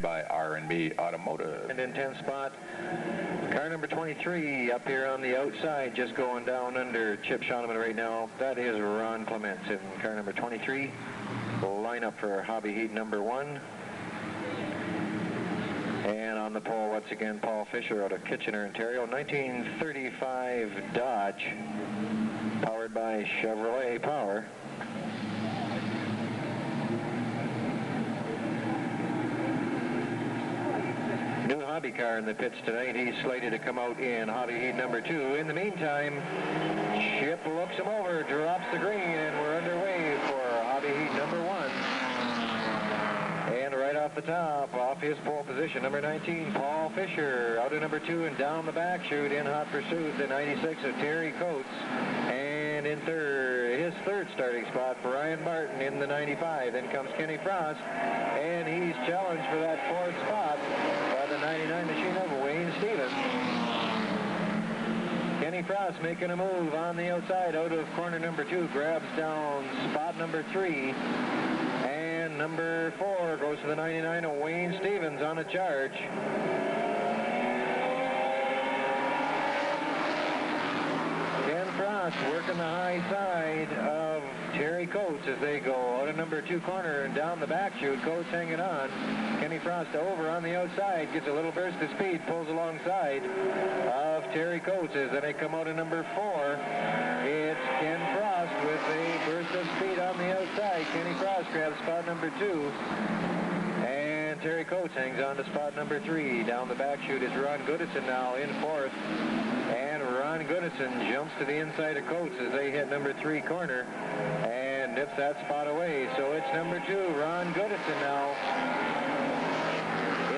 by R&B Automotive. And in 10th spot, car number 23 up here on the outside, just going down under Chip Shoneman right now. That is Ron Clements in car number 23. Line up for hobby heat number 1. And on the pole, once again, Paul Fisher out of Kitchener, Ontario. 1935 Dodge, powered by Chevrolet Power. New hobby car in the pits tonight. He's slated to come out in hobby heat number 2. In the meantime, Chip looks him over, drops the green, and we're underway for hobby heat number 1. And right off the top, off his pole position, number 19, Paul Fisher, out of number 2 and down the back chute in hot pursuit, the 96 of Terry Coates. And in his third starting spot for Ryan Martin in the 95. Then comes Kenny Frost, and he's challenged for that 4th spot by the 99 machine of Wayne Stevens. Kenny Frost making a move on the outside out of corner number 2, grabs down spot number 3. And number 4 goes to the 99 of Wayne Stevens on a charge. Ken Frost working the high side of Terry Coates as they go out of number 2 corner and down the back chute. Coates hanging on. Kenny Frost over on the outside, gets a little burst of speed, pulls alongside of Terry Coates as they come out of number 4. It's Ken Frost with a burst of speed on the outside. Kenny Frost grabs spot number 2. And Terry Coates hangs on to spot number 3. Down the back chute is Ron Goodison now in 4th. And Ron Goodison jumps to the inside of Coates as they hit number 3 corner and nips that spot away. So it's number 2, Ron Goodison now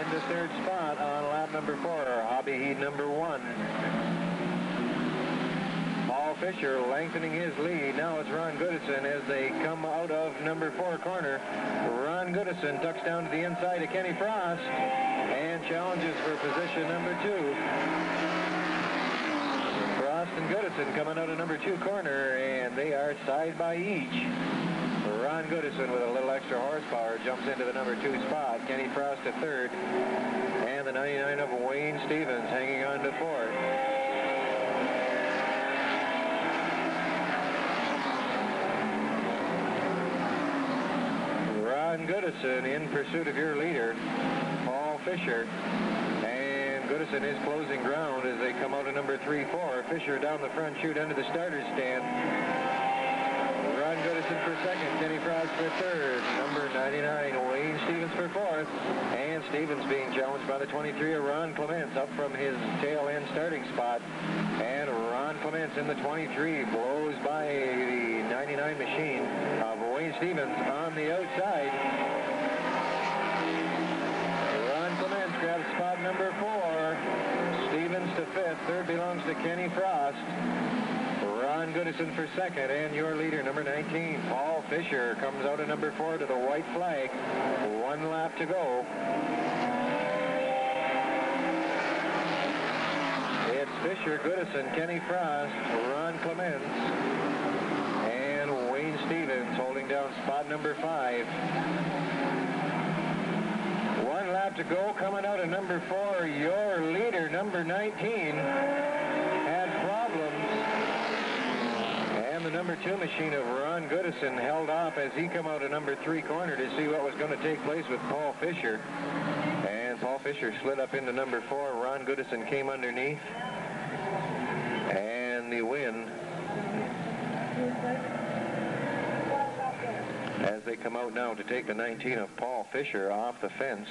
in the 3rd spot on lap number 4, hobby heat number 1. Paul Fisher lengthening his lead. Now it's Ron Goodison as they come out of number 4 corner. Ron Goodison tucks down to the inside of Kenny Frost and challenges for position number 2. Frost and Goodison coming out of number 2 corner, and they are side by each. Ron Goodison with a little extra horsepower jumps into the number 2 spot. Kenny Frost to 3rd, and the 99 of Wayne Stevens hanging on to 4th. Ron Goodison in pursuit of your leader, Paul Fisher. Goodison is closing ground as they come out of number 3-4. Fisher down the front chute under the starter's stand. Ron Goodison for 2nd. Kenny Frost for 3rd. Number 99, Wayne Stevens for 4th. And Stevens being challenged by the 23 of Ron Clements up from his tail end starting spot. And Ron Clements in the 23 blows by the 99 machine of Wayne Stevens on the outside. Clements grabs spot number 4. Stevens to 5th. 3rd belongs to Kenny Frost. Ron Goodison for 2nd. And your leader, number 19, Paul Fisher, comes out of number 4 to the white flag. 1 lap to go. It's Fisher, Goodison, Kenny Frost, Ron Clements, and Wayne Stevens holding down spot number 5. 1 lap to go. Coming out of number 4, your leader, number 19, had problems. And the number 2 machine of Ron Goodison held off as he come out of number 3 corner to see what was going to take place with Paul Fisher. And Paul Fisher slid up into number 4. Ron Goodison came underneath. And the win as they come out now to take the 19 of Paul Fisher off the fence.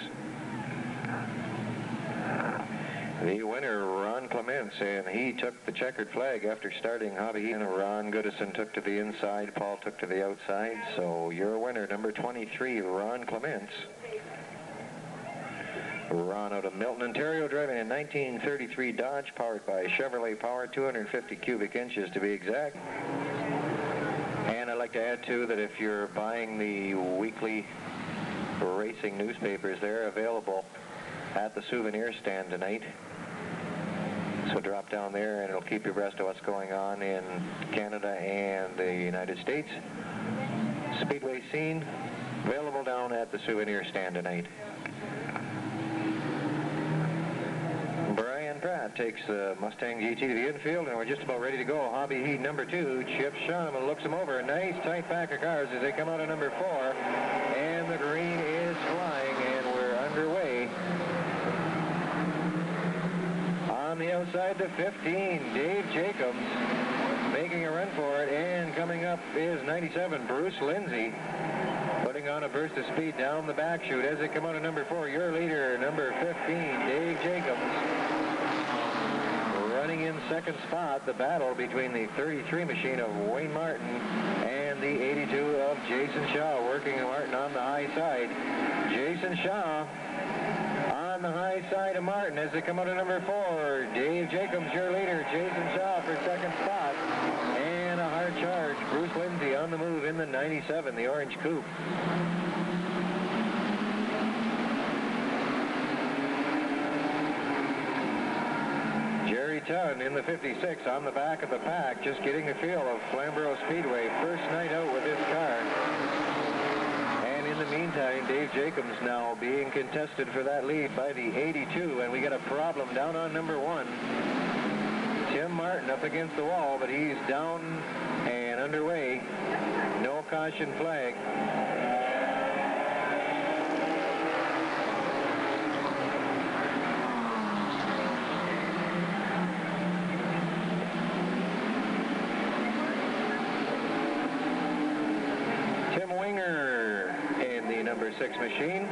The winner, Ron Clements, and he took the checkered flag after starting hobby. And Ron Goodison took to the inside, Paul took to the outside. So your winner, number 23, Ron Clements. Ron out of Milton, Ontario, driving a 1933 Dodge, powered by Chevrolet Power, 250 cubic inches to be exact. And I'd like to add, too, that if you're buying the weekly racing newspapers, they're available at the souvenir stand tonight. So drop down there and it'll keep you abreast of what's going on in Canada and the United States. Speedway scene available down at the souvenir stand tonight. takes the Mustang GT to the infield, and we're just about ready to go. Hobby Heat number 2, Chip Shaman looks him over. A nice tight pack of cars as they come out of number 4. And the green is flying, and we're underway. On the outside, the 15, Dave Jacobs, making a run for it, and coming up is 97, Bruce Lindsay, putting on a burst of speed down the back chute as they come out of number 4. Your leader, number 15, Dave Jacobs, running in second spot. The battle between the 33 machine of Wayne Martin and the 82 of Jason Shaw, working Martin on the high side. Jason Shaw on the high side of Martin as they come out of number 4. Dave Jacobs, your leader. Jason Shaw for second spot. And a hard charge. Bruce Lindsay on the move in the 97, the orange coupe. Jerry Tunn in the 56 on the back of the pack, just getting the feel of Flamboro Speedway. First night out with this car. In the meantime, Dave Jacobs now being contested for that lead by the 82, and we got a problem down on number 1. Tim Martin up against the wall, but he's down and underway. No caution flag. Tim Winger in the number 6 machine.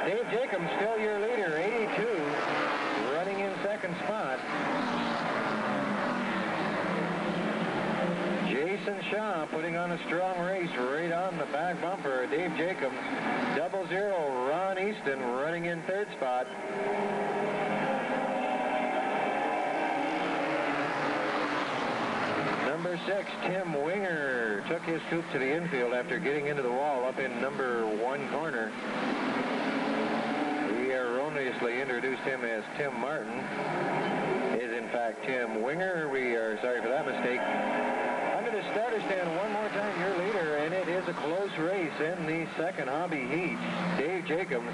Dave Jacobs still your leader, 82, running in second spot. Jason Shaw putting on a strong race right on the back bumper. Dave Jacobs, 00, Ron Easton running in third spot. Number 6, Tim Winger, took his coupe to the infield after getting into the wall up in number 1 corner. We erroneously introduced him as Tim Martin. Is in fact Tim Winger. We are sorry for that mistake. Under the starter stand one more time, your leader, and it is a close race in the second Hobby Heat. Dave Jacobs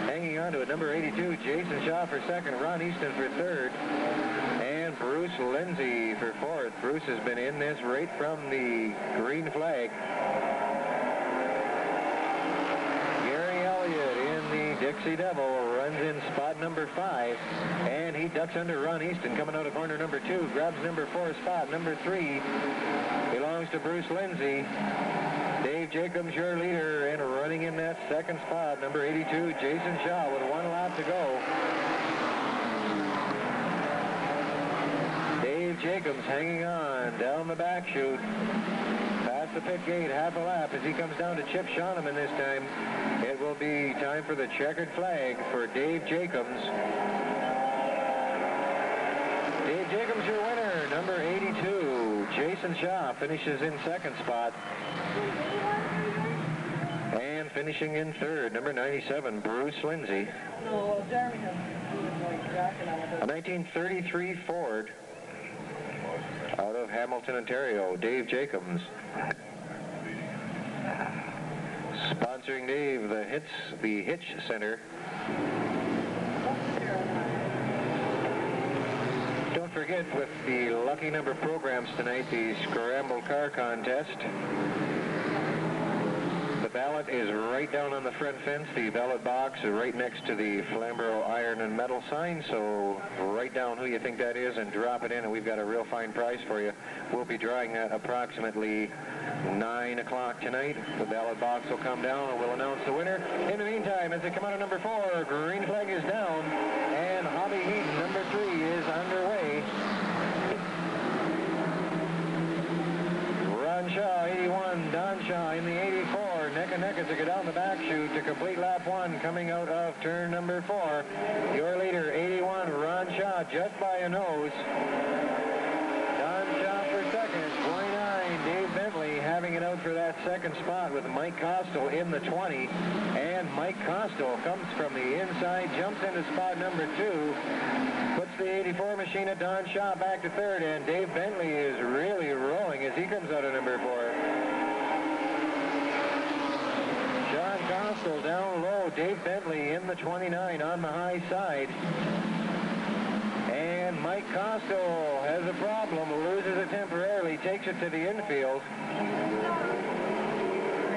hanging on to it. Number 82, Jason Shaw for second, Ron Easton for third, and Bruce Lindsay for fourth. Bruce has been in this right from the green flag. Gary Elliott in the Dixie Devil runs in spot number 5, and he ducks under Ron Easton coming out of corner number 2, grabs number 4 spot. Number 3 belongs to Bruce Lindsay. Dave Jacobs, your leader, and running in that second spot, number 82, Jason Shaw, with 1 lap to go. Dave Jacobs hanging on down the back chute. Past the pit gate, half a lap as he comes down to Chip Shaman this time. It will be time for the checkered flag for Dave Jacobs. Dave Jacobs, your winner, number 82. Jason Shaw finishes in second spot. And finishing in third, number 97, Bruce Lindsay. A 1933 Ford out of Hamilton, Ontario, Dave Jacobs. Sponsoring Dave, the Hitch Center. Don't forget, with the lucky number programs tonight, the Scramble Car Contest. The ballot is right down on the front fence. The ballot box is right next to the Flamboro Iron and Metal sign, so write down who you think that is and drop it in, and we've got a real fine prize for you. We'll be drawing that approximately 9 o'clock tonight. The ballot box will come down and we'll announce the winner. In the meantime, as they come out of number 4, green flag is down, and Hobby Heat number 3 is underway. Ron Shaw, 81, Don Shaw in the 84, neck and neck as they go down the back chute to complete lap 1, coming out of turn number 4. Your leader, 81, Ron Shaw, just by a nose. Don Shaw for second, 29, Dave Bentley having it out for that second spot with Mike Costel in the 20. And Mike Costel comes from the inside, jumps into spot number 2. Puts the 84 machine at Don Shaw back to third, and Dave Bentley is really rolling as he comes out of number 4. John Costel down low, Dave Bentley in the 29 on the high side. And Mike Costo has a problem, loses it temporarily, takes it to the infield.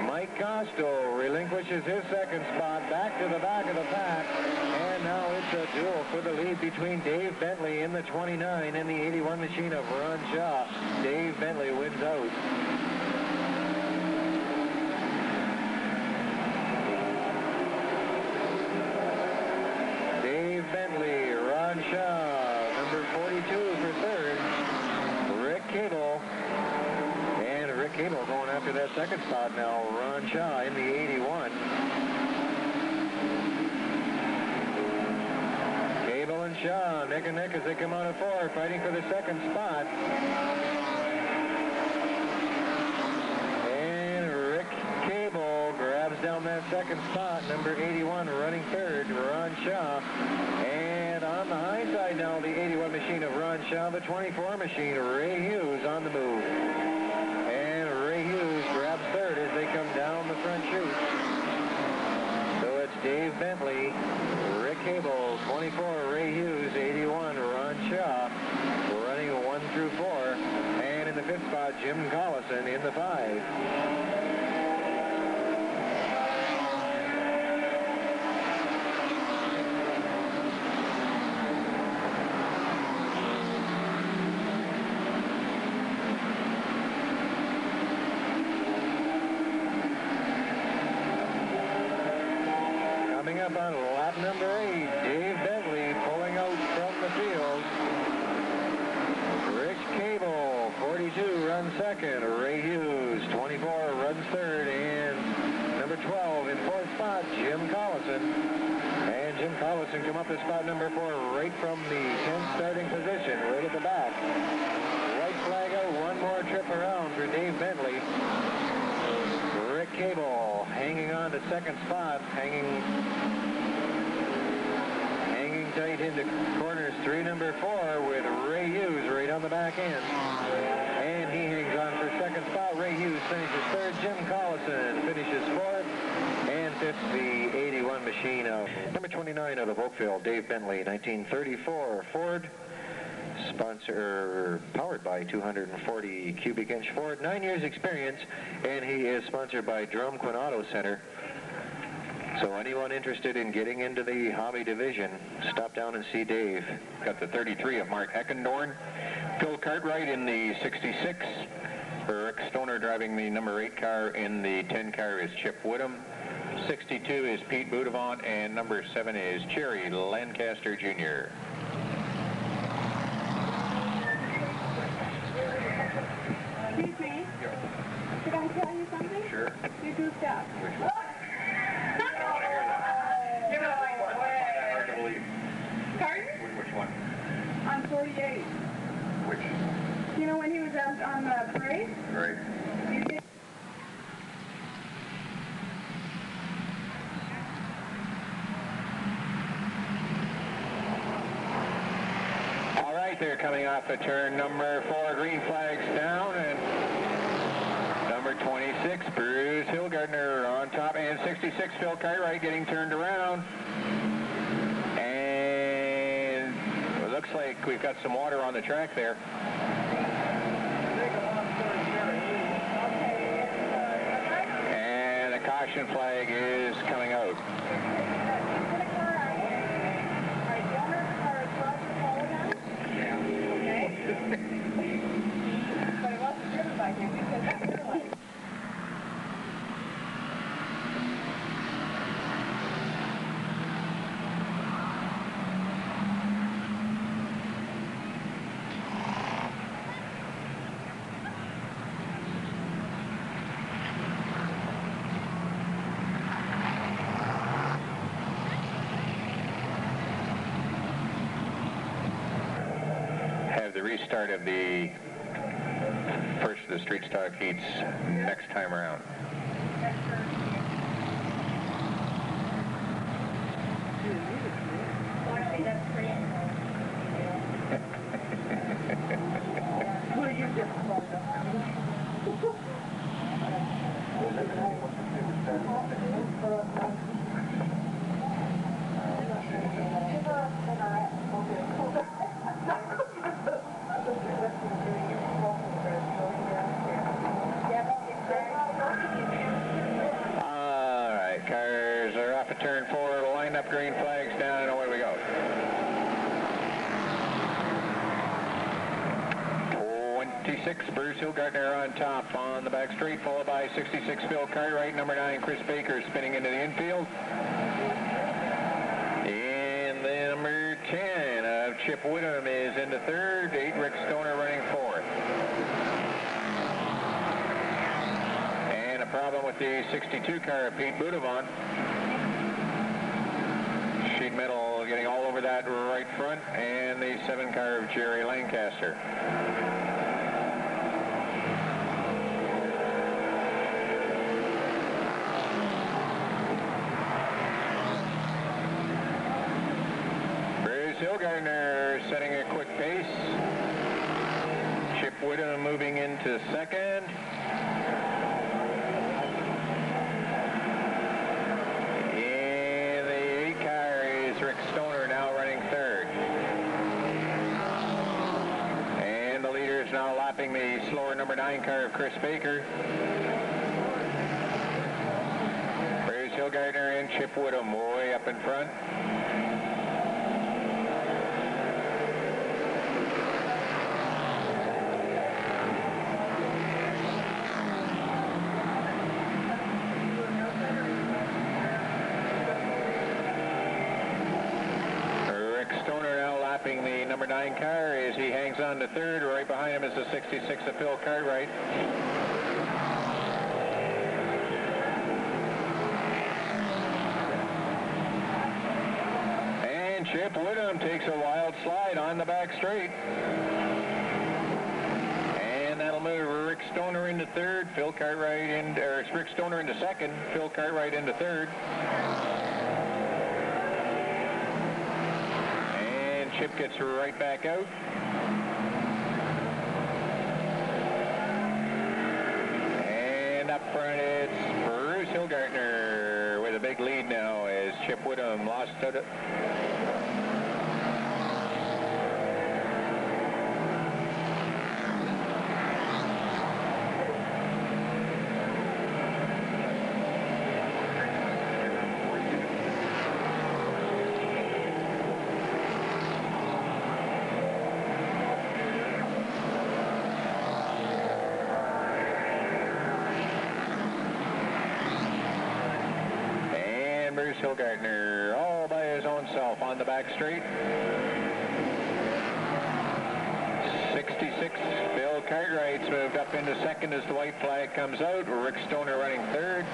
Mike Costo relinquishes his second spot back to the back of the pack. And now it's a duel for the lead between Dave Bentley in the 29 and the 81 machine of Ron Shaw. Dave Bentley wins out. Dave Bentley, Ron Shaw, number 42 for third. Rick Cable. And Rick Cable going after that second spot now. Ron Shaw in the 81. Cable and Shaw neck and neck as they come out of four, fighting for the second spot. And Rick Cable grabs down that second spot. Number 81 running third, Ron Shaw. And on the high side now, the 81 machine of Ron Shaw, the 24 machine, Ray Hughes on the move. And Ray Hughes grabs third as they come down the front chute. So it's Dave Bentley, Rick Cable, 24, Ray Hughes, 81, Ron Shaw, running 1 through 4. And in the fifth spot, Jim Collison in the 5. Coming up on lap number 8, Dave Bentley pulling out from the field. Rich Cable, 42, runs second. Ray Hughes, 24, runs third. And number 12 in fourth spot, Jim Collison. And Jim Collison come up to spot number 4 right from the 10th starting position, right at the back. White flag out, one more trip around for Dave Bentley. Rick Cable hanging on to second spot, hanging tight into corners 3, number 4 with Ray Hughes right on the back end. And he hangs on for second spot. Ray Hughes finishes third. Jim Collison finishes fourth. And fifth, the 81 machine of number 29 out of Oakville, Dave Bentley, 1934 Ford. Sponsor, powered by 240 cubic inch Ford, 9 years experience, and he is sponsored by Drumquin Auto Center. So anyone interested in getting into the hobby division, stop down and see Dave. Got the 33 of Mark Eckendorn. Phil Cartwright in the 66. Rick Stoner driving the number 8 car. In the 10 car is Chip Woodham. 62 is Pete Boudevant, and number 7 is Cherry Lancaster Jr. Excuse me. Should I tell you something? Sure. You goofed up. Which one? Hard to believe. Pardon? Which one? On 48. Which? You know when he was out on the parade? Right. You did. All right, they're coming off the turn number 4, green flags down, and number 26, Bruce Hillgardner on top, and 66, Phil Cartwright getting turned around. And it looks like we've got some water on the track there. And the caution flag is coming out. But it wasn't driven by him because that's your life. Have the restart of the first of the street stock heats next time around. Well, actually, that's great. Well, you just called up. turn 4, line up, green flags down, and away we go. 26, Bruce Hillgartner on top on the back straight, followed by 66, Phil Cartwright, number 9, Chris Baker spinning into the infield. And the number 10 of Chip Woodham is into third, 8, Rick Stoner running fourth. And a problem with the 62 car of Pete Budavon. Sheet metal getting all over that right front, and the 7 car of Jerry Lancaster. Hillgartner setting a quick pace. Chip Woodham moving into second. And the 8 car is Rick Stoner now running third. And the leader is now lapping the slower number 9 car of Chris Baker. Bruce Hillgartner and Chip Woodham way up in front. The number 9 car as he hangs on to third. Right behind him is the 66 of Phil Cartwright. And Chip Woodham takes a wild slide on the back straight. And that'll move Rick Stoner into third, Phil Cartwright into, or Rick Stoner into second, Phil Cartwright into third. Chip gets right back out. And up front it's Bruce Hillgartner with a big lead now as Chip Woodham lost out. Bruce Hillgartner all by his own self on the back straight. 66, Phil Cartwright's moved up into second as the white flag comes out. Rick Stoner running third.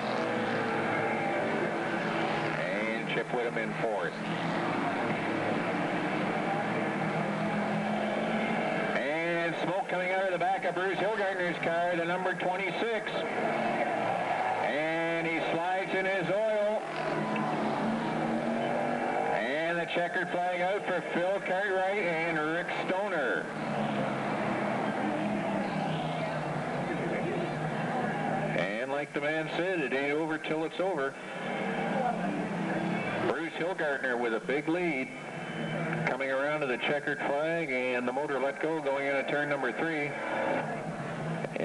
And Chip Woodham in fourth. And smoke coming out of the back of Bruce Hillgartner's car, the number 26. And he slides in his oil. Checkered flag out for Phil Cartwright and Rick Stoner. And like the man said, it ain't over till it's over. Bruce Hillgartner with a big lead coming around to the checkered flag, and the motor let go going into turn number 3.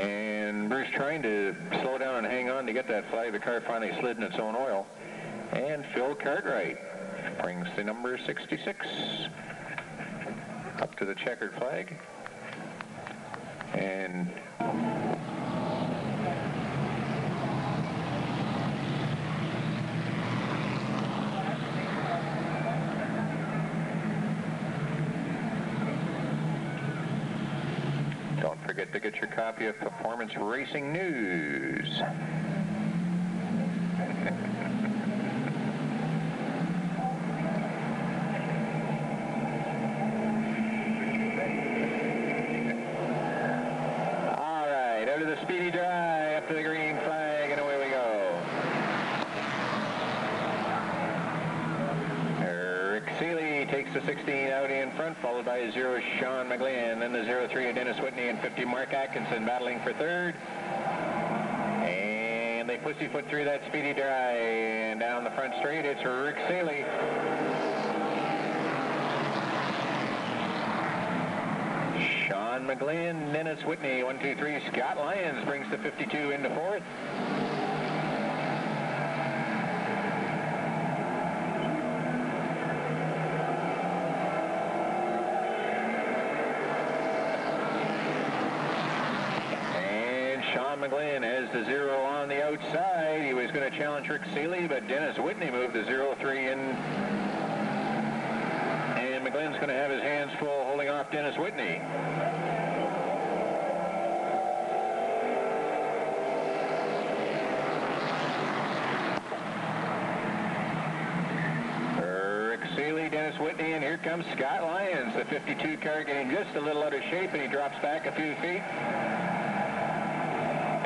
And Bruce trying to slow down and hang on to get that flag. The car finally slid in its own oil. And Phil Cartwright brings the number 66 up to the checkered flag. And don't forget to get your copy of Performance Racing News. Speedy dry up to the green flag, and away we go. Rick Seeley takes the 16 out in front, followed by a 0 Sean McGlynn, then the 03 of Dennis Whitney, and 50 Mark Atkinson battling for third. And they pussyfoot through that speedy dry, and down the front straight it's Rick Seeley. Sean McGlynn, Dennis Whitney, 1, 2, 3. Scott Lyons brings the 52 into fourth. Sean McGlynn has the 0 on the outside. He was going to challenge Rick Seeley, but Dennis Whitney moved the 0-3 in. And McGlynn's going to have his hands full holding off Dennis Whitney. Dennis Whitney, and here comes Scott Lyons, the 52 car, getting just a little out of shape, and he drops back a few feet.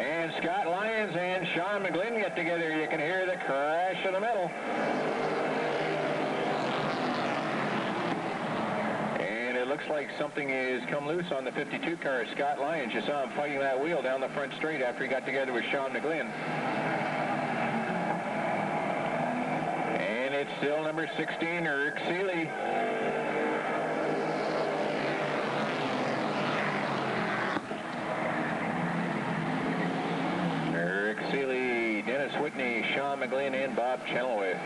And Scott Lyons and Sean McGlynn get together. You can hear the crash of the metal. And it looks like something has come loose on the 52 car. Scott Lyons, you saw him fighting that wheel down the front straight after he got together with Sean McGlynn. It's still number 16, Rick Seeley. Rick Seeley, Dennis Whitney, Sean McGlynn, and Bob Chenoweth.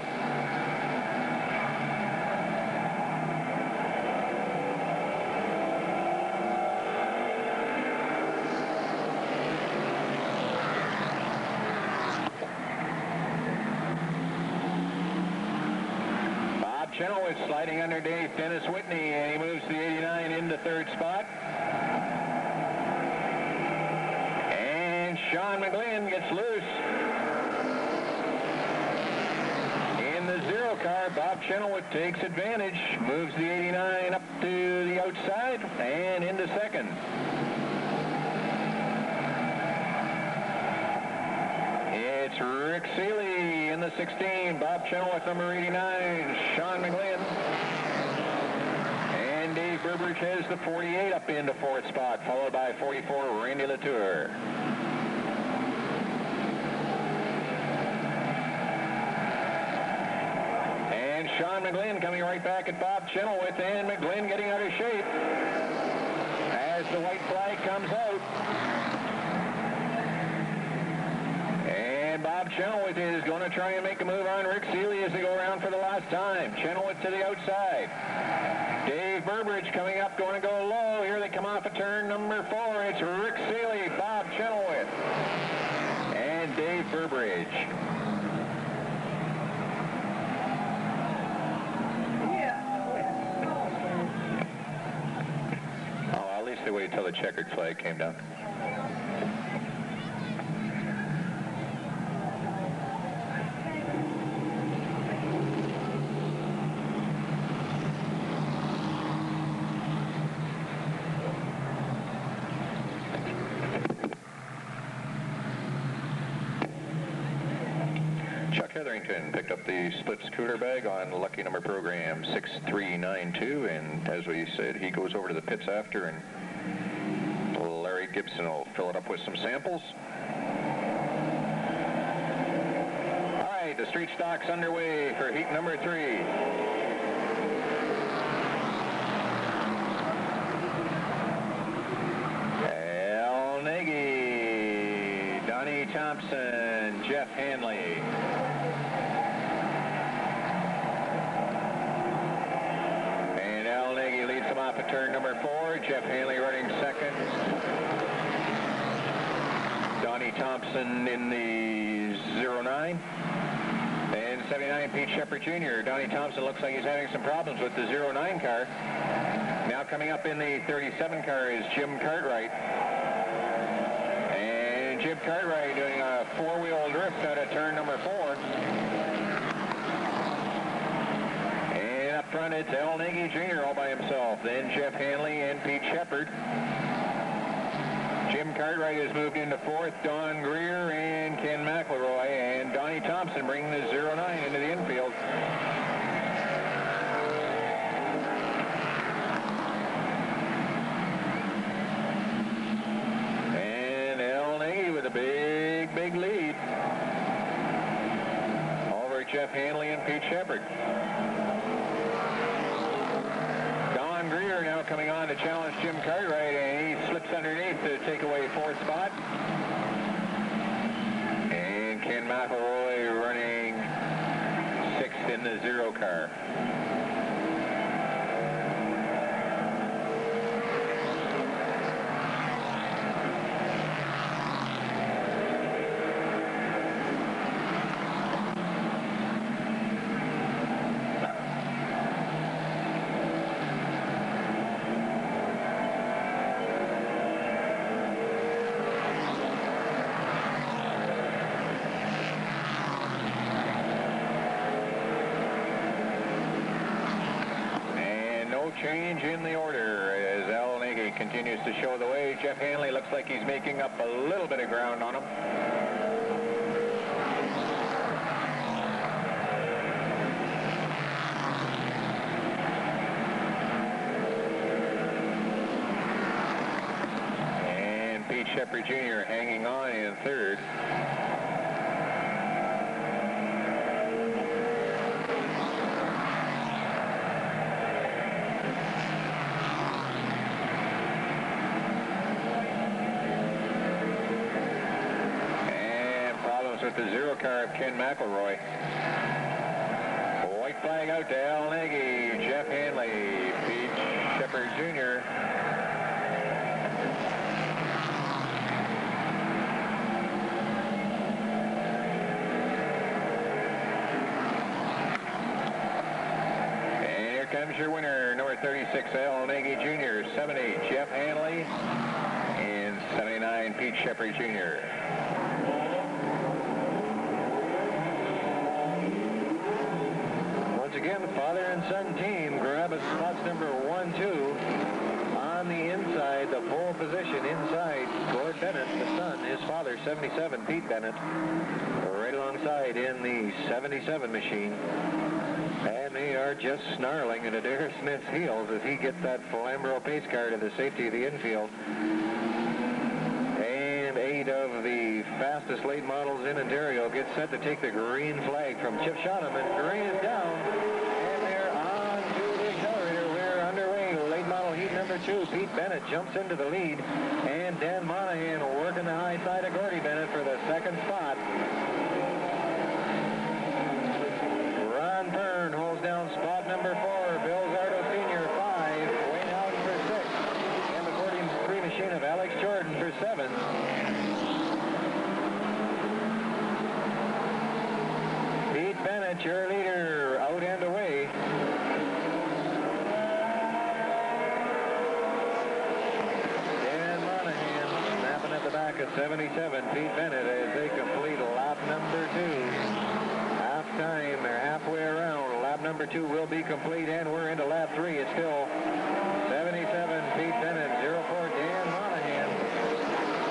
Chenoweth sliding under Dennis Whitney, and he moves the 89 into third spot. And Sean McGlynn gets loose. In the 0 car, Bob Chenoweth takes advantage, moves the 89 up to the outside and into second. It's Rick Seeley in the 16, Bob Chenoweth number 89, Sean McGlynn. And Dave Burbridge has the 48 up into fourth spot, followed by 44, Randy Latour. And Sean McGlynn coming right back at Bob Chenoweth, and McGlynn getting out of shape as the white flag comes out. Bob Chenoweth is going to try and make a move on Rick Seeley as they go around for the last time. Chenoweth to the outside. Dave Burbridge coming up, going to go low. Here they come off of turn number 4. It's Rick Seeley, Bob Chenoweth, and Dave Burbridge. Oh, at least they waited till the checkered flag came down. Hetherington picked up the split scooter bag on lucky number program 6392, and as we said, he goes over to the pits after, and Larry Gibson will fill it up with some samples. All right, the street stock's underway for heat number 3. Al Nagy, Donnie Thompson, Jeff Hanley. Off at turn number 4, Jeff Hanley running second. Donnie Thompson in the 09. And 79, Pete Shepard Jr. Donnie Thompson looks like he's having some problems with the 09 car. Now coming up in the 37 car is Jim Cartwright. And Jim Cartwright doing a 4-wheel drift out of turn number 4. Up front, it's Al Nagy Jr. all by himself. Then Jeff Hanley and Pete Shepard. Jim Cartwright has moved into 4th. Don Greer and Ken McElroy. And Donnie Thompson bringing the 09 into the infield. And Al Nagy with a big, big lead over Jeff Hanley and Pete Shepard. Greer now coming on to challenge Jim Cartwright, and he slips underneath to take away 4th spot. And Ken McElroy running 6th in the 0 car. change in the order as Al Nagy continues to show the way. Jeff Hanley looks like he's making up a little bit of ground on him. And Pete Shepard Jr. hanging on in third. With the 0 car of Ken McElroy. White flag out to Al Nagy, Jeff Hanley, Pete Shepard Jr. And here comes your winner, number 36, Al Nagy Jr., 78, Jeff Hanley, and 79, Pete Shepard Jr. Again, the father and son team grab us spots number 1, 2 on the inside, the pole position inside. Gord Bennett, the son, his father, 77, Pete Bennett, right alongside in the 77 machine. And they are just snarling at Adair Smith's heels as he gets that Flamboro pace car to the safety of the infield. 8 of the fastest late models in Ontario get set to take the green flag from Chip Shottam, and green is down, and they're on to the accelerator. We're underway. Late model heat number 2. Pete Bennett jumps into the lead, and Dan Monahan working the high side of Gordy Bennett for the second spot. Ron Byrne holds down spot number 4. Bill Zardo Sr. 5. Wayne Houghton for 6. And the 43 machine of Alex Jordan for 7. Pete Bennett, your leader, out and away. Dan Monahan snapping at the back of 77. Pete Bennett as they complete lap number 2. Half-time, they're halfway around. Lap number 2 will be complete, and we're into lap 3. It's still 77, Pete Bennett, 04, Dan Monahan,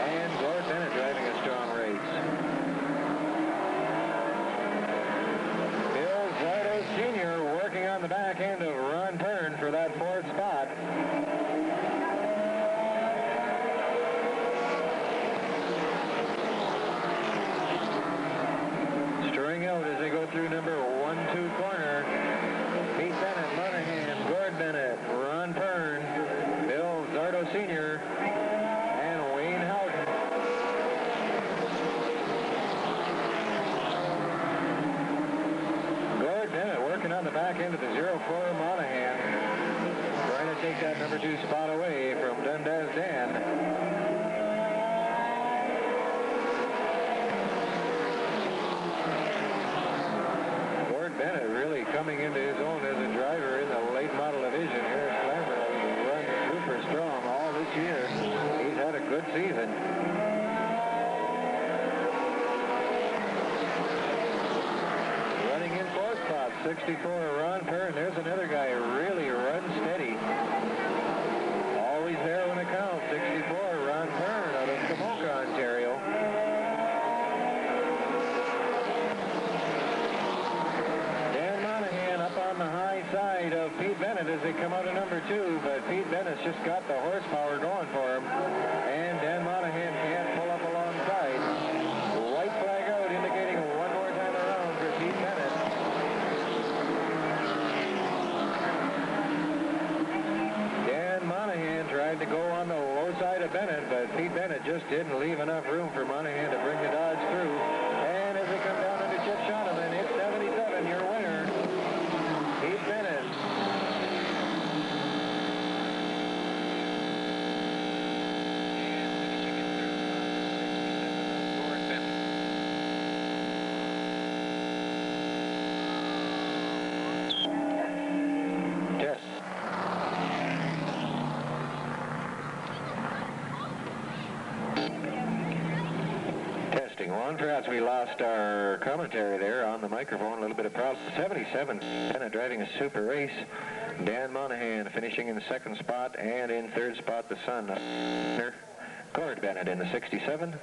and Gord Bennett driving a strong race. Bill Zardo Sr. working on the back end of Ron Byrne for that 4th spot. String out as they go through number 1-2 corner. Pete Bennett, Monahan, Gord Bennett, Ron Byrne, Bill Zardo Sr., and Wayne Houghton. Gord Bennett working on the back end of the 04 Monahan, trying to take that number 2 spot away from Dundas Dan. Bennett really coming into his own as a driver in the late model division here at Flamboro. He's run super strong all this year. He's had a good season. Running in 4th spot, 64, Ron Byrne. There's another guy who really runs steady. Always there when it counts. 64, Ron Byrne out of Kamoka, Ontario. On the high side of Pete Bennett as they come out of number 2, but Pete Bennett's just got the horsepower going for him, and Dan Monahan can't pull up alongside. White flag out, indicating one more time around for Pete Bennett. Dan Monahan tried to go on the low side of Bennett, but Pete Bennett just didn't leave enough room for Monahan to bring the Dodge through. And as they come down into Chip Shottam, it's 77, your winner, Pete Bennett. Test. Testing one. Perhaps we lost our commentary there on the microphone. A little bit of problem. 77, Bennett driving a super race. Dan Monahan finishing in second spot, and in third spot, the son, Gord Bennett in the 67.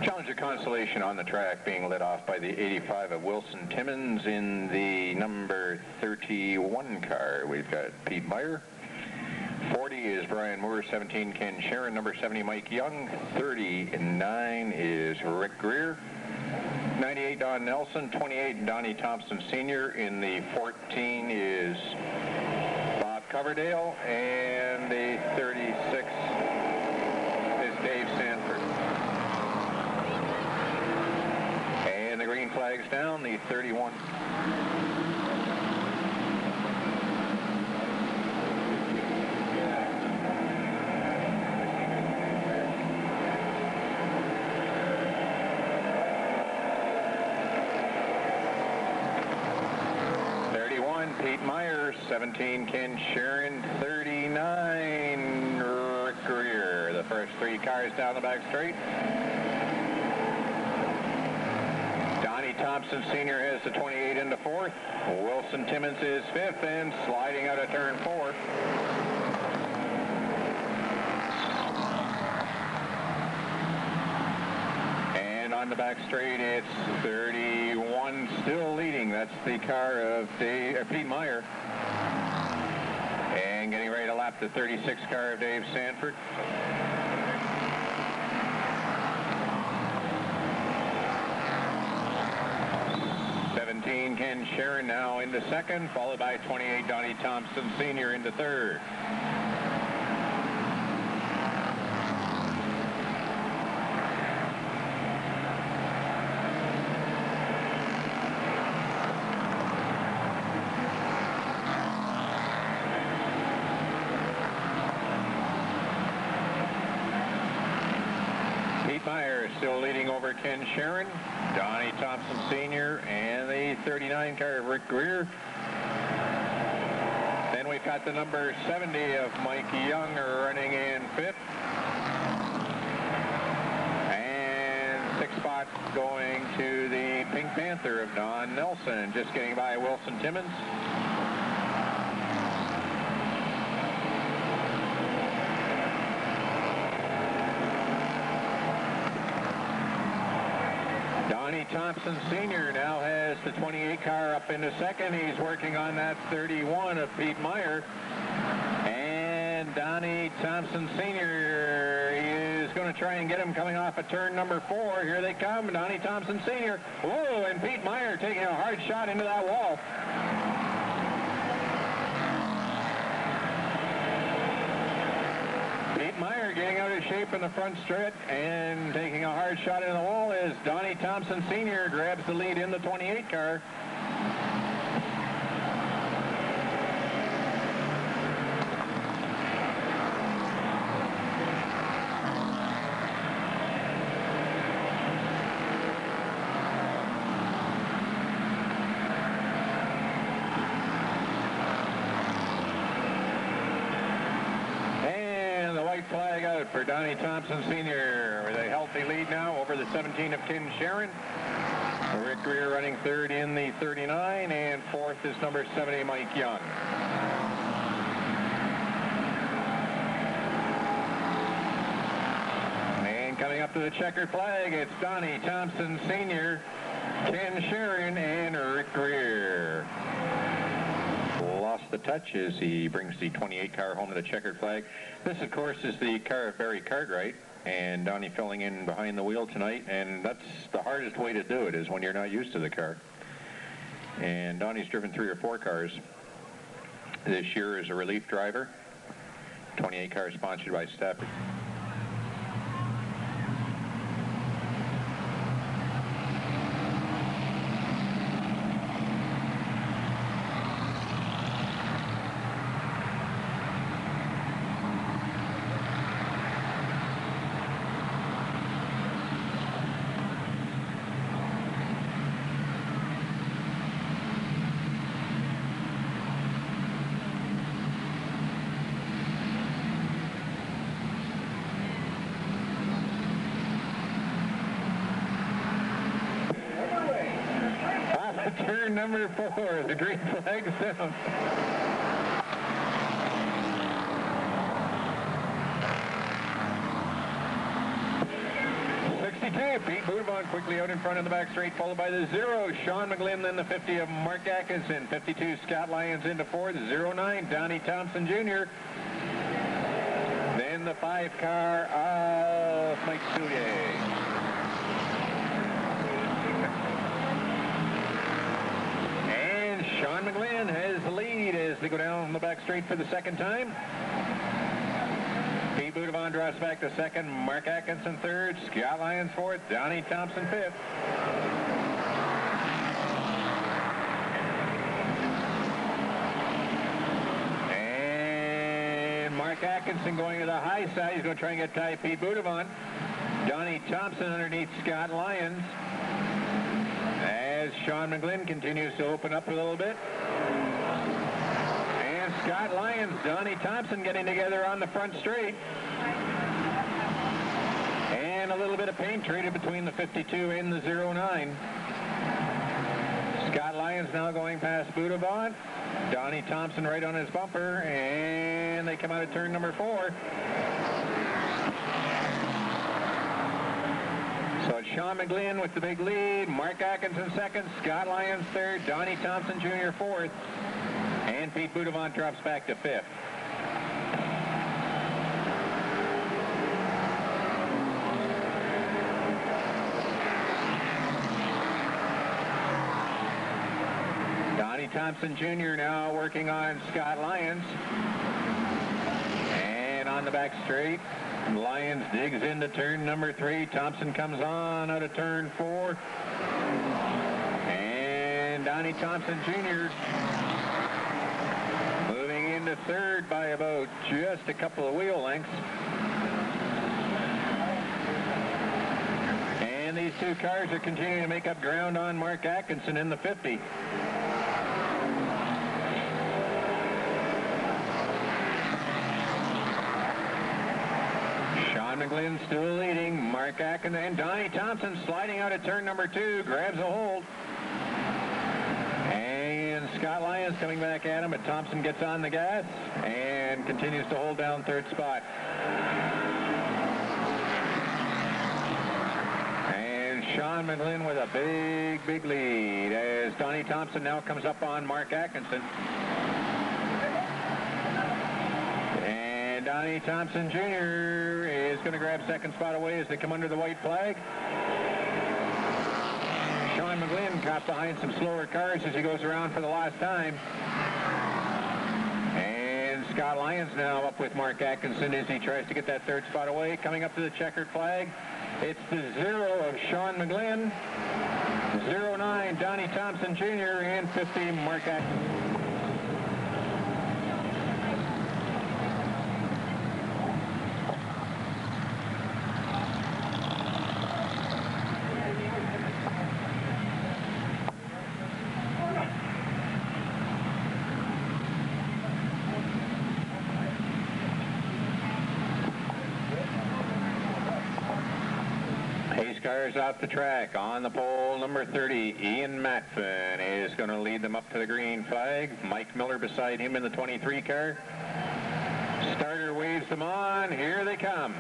Challenger Constellation on the track, being led off by the 85 of Wilson Timmons. In the number 31 car, we've got Pete Meyer. 40 is Brian Moore. 17, Ken Sharon. Number 70, Mike Young. 39 is Rick Greer. 98, Don Nelson. 28, Donnie Thompson Sr. In the 14 is Bob Coverdale. And the 36 is Dave Sanford. And the green flag's down, the 31. Pete Meyer. 17, Ken Sharon. 39, Rick Greer. The first three cars down the back straight. Donnie Thompson Sr. has the 28 into fourth. Wilson Timmons is fifth and sliding out of turn 4. And on the back straight, it's 31 still leading. That's the car of Pete Meyer. And getting ready to lap the 36 car of Dave Sanford. Ken Sharon now into second, followed by 28 Donnie Thompson Sr. into third. Pete Meyer still leading over Ken Sharon, Donnie Thompson Sr., and the 39 car of Rick Greer. Then we've got the number 70 of Mike Young running in fifth. And sixth spot going to the Pink Panther of Don Nelson, just getting by Wilson Timmons. Donnie Thompson Sr. now has the 28 car up into second. He's working on that 31 of Pete Meyer. And Donnie Thompson Sr. is going to try and get him coming off of turn number 4. Here they come, Donnie Thompson Sr. Whoa, and Pete Meyer taking a hard shot into that wall. Pete Meyer getting out of shape in the front straight and taking a hard shot in the wall as Donnie Thompson Sr. grabs the lead in the 28 car. Flag out for Donnie Thompson Sr. with a healthy lead now over the 17 of Ken Sharon. Rick Greer running third in the 39, and fourth is number 70, Mike Young. And coming up to the checkered flag, it's Donnie Thompson Sr., Ken Sharon, and Rick Greer. Lost the touch as he brings the 28 car home to the checkered flag. This, of course, is the car of Barry Cartwright, and Donnie filling in behind the wheel tonight, and that's the hardest way to do it, is when you're not used to the car. And Donnie's driven 3 or 4 cars this year as a relief driver. 28 car sponsored by Stafford. turn number 4. The green flag's down. Pete Boudevant quickly out in front of the back straight, followed by the 0, Sean McGlynn, then the 50 of Mark Atkinson. 52, Scott Lyons into 4th. 09, Donnie Thompson Jr. Then the 5 car of Mike Soulier. And Sean McGlynn has the lead as they go down the back straight for the second time. Pete Boudevant drops back to 2nd, Mark Atkinson 3rd, Scott Lyons 4th, Donnie Thompson 5th. And Mark Atkinson going to the high side. He's going to try and get tied Pete Boudevant. Donnie Thompson underneath Scott Lyons. As Sean McGlynn continues to open up a little bit. Scott Lyons, Donnie Thompson getting together on the front straight. And a little bit of paint traded between the 52 and the 09. Scott Lyons now going past Boudevant. Donnie Thompson right on his bumper. And they come out of turn number 4. So it's Sean McGlynn with the big lead. Mark Atkinson 2nd. Scott Lyons 3rd. Donnie Thompson Jr. 4th. And Pete Boudevant drops back to 5th. Donnie Thompson Jr. now working on Scott Lyons. And on the back straight, Lyons digs into turn number 3. Thompson comes on out of turn 4. And Donnie Thompson Jr. into 3rd by about just a couple of wheel lengths. And these two cars are continuing to make up ground on Mark Atkinson in the 50. Sean McGlynn still leading. Mark Atkinson and Donnie Thompson sliding out of turn number 2, grabs a hold. And Scott Lyons coming back at him, but Thompson gets on the gas and continues to hold down 3rd spot. And Sean McGlynn with a big lead as Donnie Thompson now comes up on Mark Atkinson. And Donnie Thompson Jr. is going to grab 2nd spot away as they come under the white flag. Sean McGlynn caught behind some slower cars as he goes around for the last time. And Scott Lyons now up with Mark Atkinson as he tries to get that 3rd spot away. Coming up to the checkered flag, it's the 0 of Sean McGlynn, 09 Donnie Thompson Jr., and 50 Mark Atkinson. Cars off the track. On the pole, number 30, Ian Matfin is going to lead them up to the green flag. Mike Miller beside him in the 23 car. Starter waves them on. Here they come.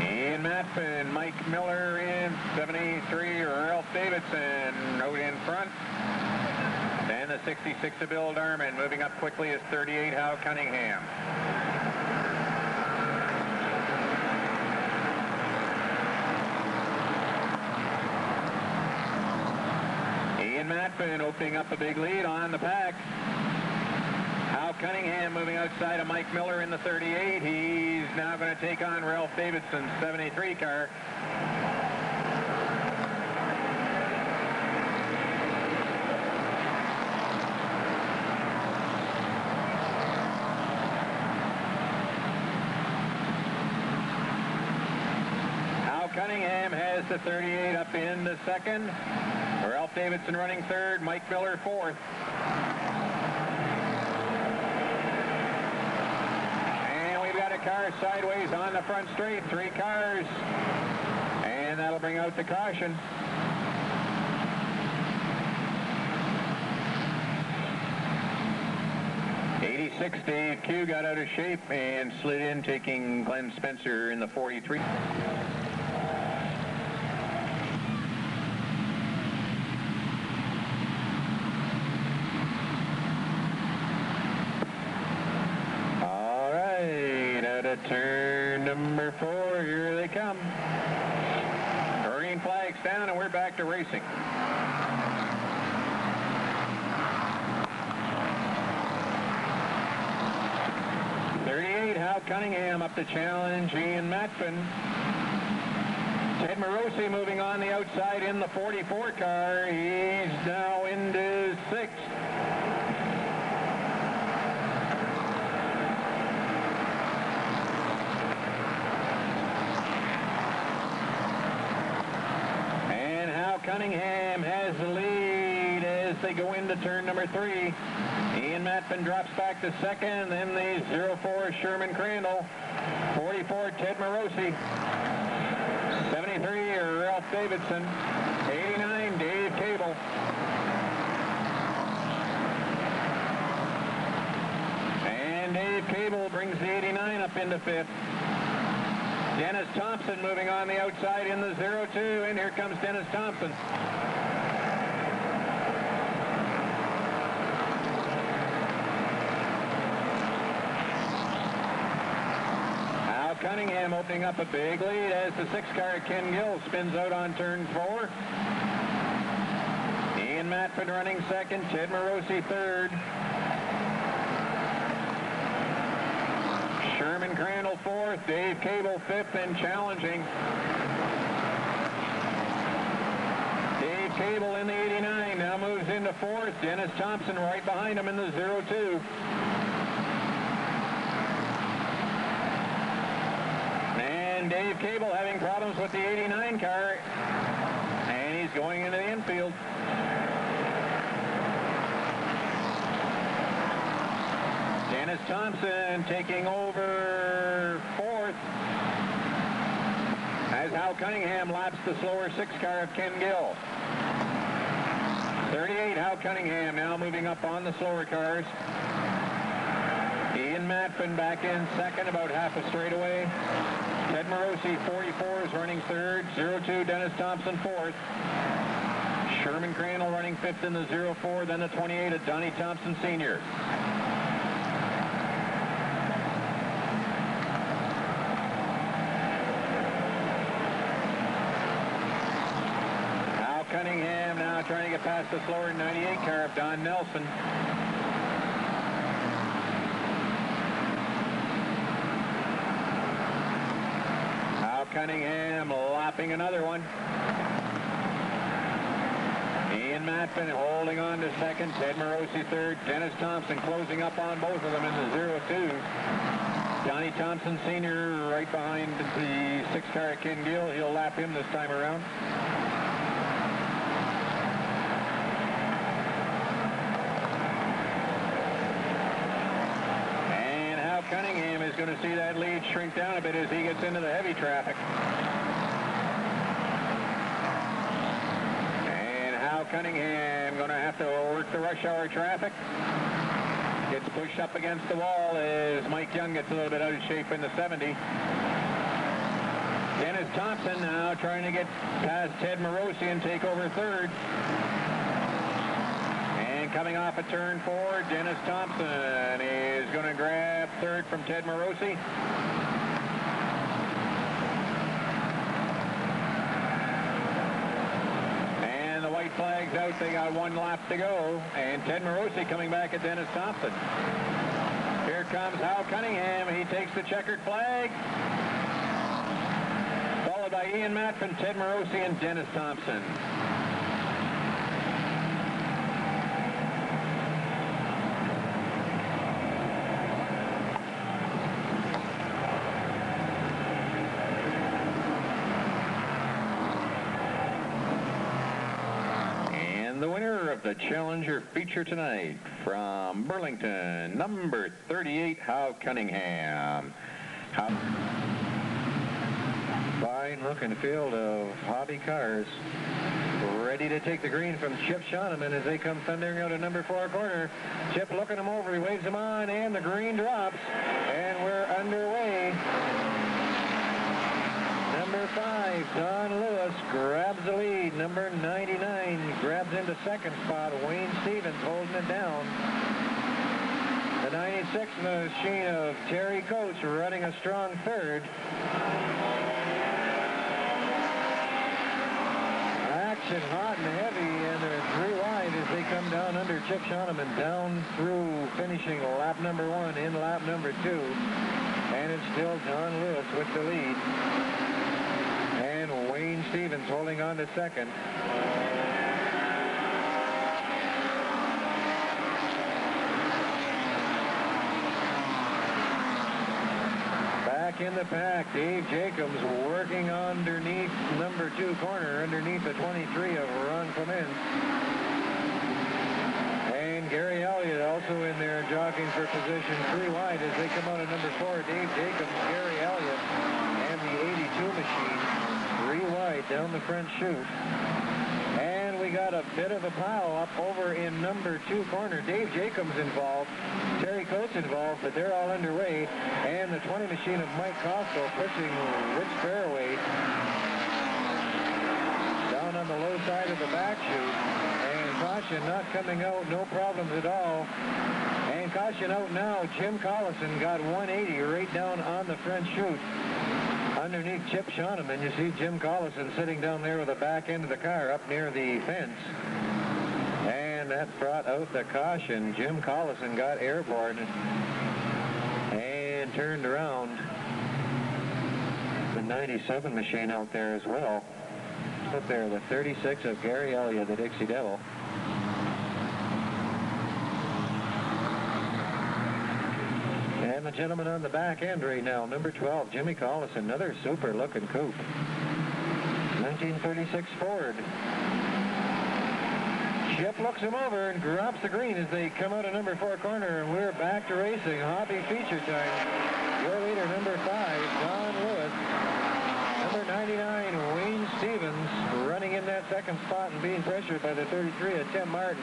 Ian Matfin, Mike Miller in 73, Ralph Davidson out in front. And the 66 of Bill Darman. Moving up quickly is 38 Hal Cunningham. Ian Matfin opening up a big lead on the pack. Hal Cunningham moving outside of Mike Miller in the 38. He's now going to take on Ralph Davidson's 73 car. Cunningham has the 38 up in the 2nd. Ralph Davidson running 3rd. Mike Miller 4th. And we car sideways on the front straight. 3 cars. And that'll bring out the caution. '86 Dave Q got out of shape and slid in, taking Glenn Spencer in the 43. All right, out of turn number 4, here they come. Green flag's down and we're back to racing. Hal Cunningham up to challenge Ian Matfin. Ted Morosi moving on the outside in the 44 car. He's now into 6th. And Hal Cunningham has the lead as they go into turn number 3. Ian Matfin drops back to 2nd, then the 04 Sherman Crandall, 44 Ted Morosi, 73 Ralph Davidson, 89 Dave Cable. And Dave Cable brings the 89 up into 5th. Dennis Thompson moving on the outside in the 02, and here comes Dennis Thompson. Cunningham opening up a big lead as the 6 car Ken Gill spins out on turn 4. Ian Matfin running 2nd, Ted Morosi 3rd. Sherman Crandall 4th, Dave Cable 5th and challenging. Dave Cable in the 89 now moves into 4th. Dennis Thompson right behind him in the 02. Dave Cable having problems with the 89 car, and he's going into the infield. Dennis Thompson taking over 4th as Hal Cunningham laps the slower 6 car of Ken Gill. 38 Hal Cunningham now moving up on the slower cars. Ian Matfin back in 2nd, about half a straightaway. Ted Morosi, 44, is running 3rd. 02, Dennis Thompson, 4th. Sherman Crandall running 5th in the 04, then the 28 at Donnie Thompson Sr. Hal Cunningham now trying to get past the slower 98 car of Don Nelson. Cunningham lapping another one. Ian Matfin holding on to 2nd. Ted Morosi 3rd. Dennis Thompson closing up on both of them in the 02. Donnie Thompson Sr. right behind the 6 car Ken Gill. He'll lap him this time around. Cunningham is going to see that lead shrink down a bit as he gets into the heavy traffic. And Hal Cunningham going to have to work the rush hour traffic. Gets pushed up against the wall as Mike Young gets a little bit out of shape in the 70. Dennis Thompson now trying to get past Ted Morosi and take over 3rd. Coming off a turn 4, Dennis Thompson is going to grab 3rd from Ted Morosi. And the white flag's out. They got 1 lap to go. And Ted Morosi coming back at Dennis Thompson. Here comes Hal Cunningham. He takes the checkered flag. Followed by Ian Matfin, Ted Morosi, and Dennis Thompson. The Challenger feature tonight from Burlington, number 38, Hal Cunningham. Fine looking field of hobby cars. Ready to take the green from Chip Shoneman as they come thundering out of number 4 corner. Chip looking him over, he waves him on, and the green drops, and we're underway. Number 5, Don Lewis grabs the lead. Number 99 grabs into second spot. Wayne Stevens holding it down. The 96 machine of Terry Coates running a strong third. Action hot and heavy, and they're 3 wide as they come down under Chip Shoneman, down through finishing lap number 1 in lap number 2. And it's still Don Lewis with the lead. And Wayne Stevens holding on to second. Back in the pack, Dave Jacobs working underneath number 2 corner, underneath the 23 of Ron Clemens. And Gary Elliott also in there jockeying for position 3 wide as they come out of number 4. Dave Jacobs, Gary Elliott, and the 82 machine 3 wide down the front chute. And we got a bit of a pile up over in number 2 corner. Dave Jacobs involved, Terry Coates involved, but they're all underway. And the 20 machine of Mike Costell pushing Rich Fairway down on the low side of the back chute. And caution not coming out, no problems at all. And caution out now, Jim Collison got 180 right down on the front chute. Underneath Chip Shoneman, you see Jim Collison sitting down there with the back end of the car up near the fence. And that brought out the caution. Jim Collison got airborne and turned around. The 97 machine out there as well. Up there, the 36 of Gary Elliott, the Dixie Devil. And the gentleman on the back end right now, number 12, Jimmy Collison, another super looking coupe. 1936 Ford. Chip looks him over and drops the green as they come out of number 4 corner, and we're back to racing. Hobby feature time. Your leader, number 5, Don Lewis. Number 99, Wayne Stevens, running in that second spot and being pressured by the 33 of Tim Martin.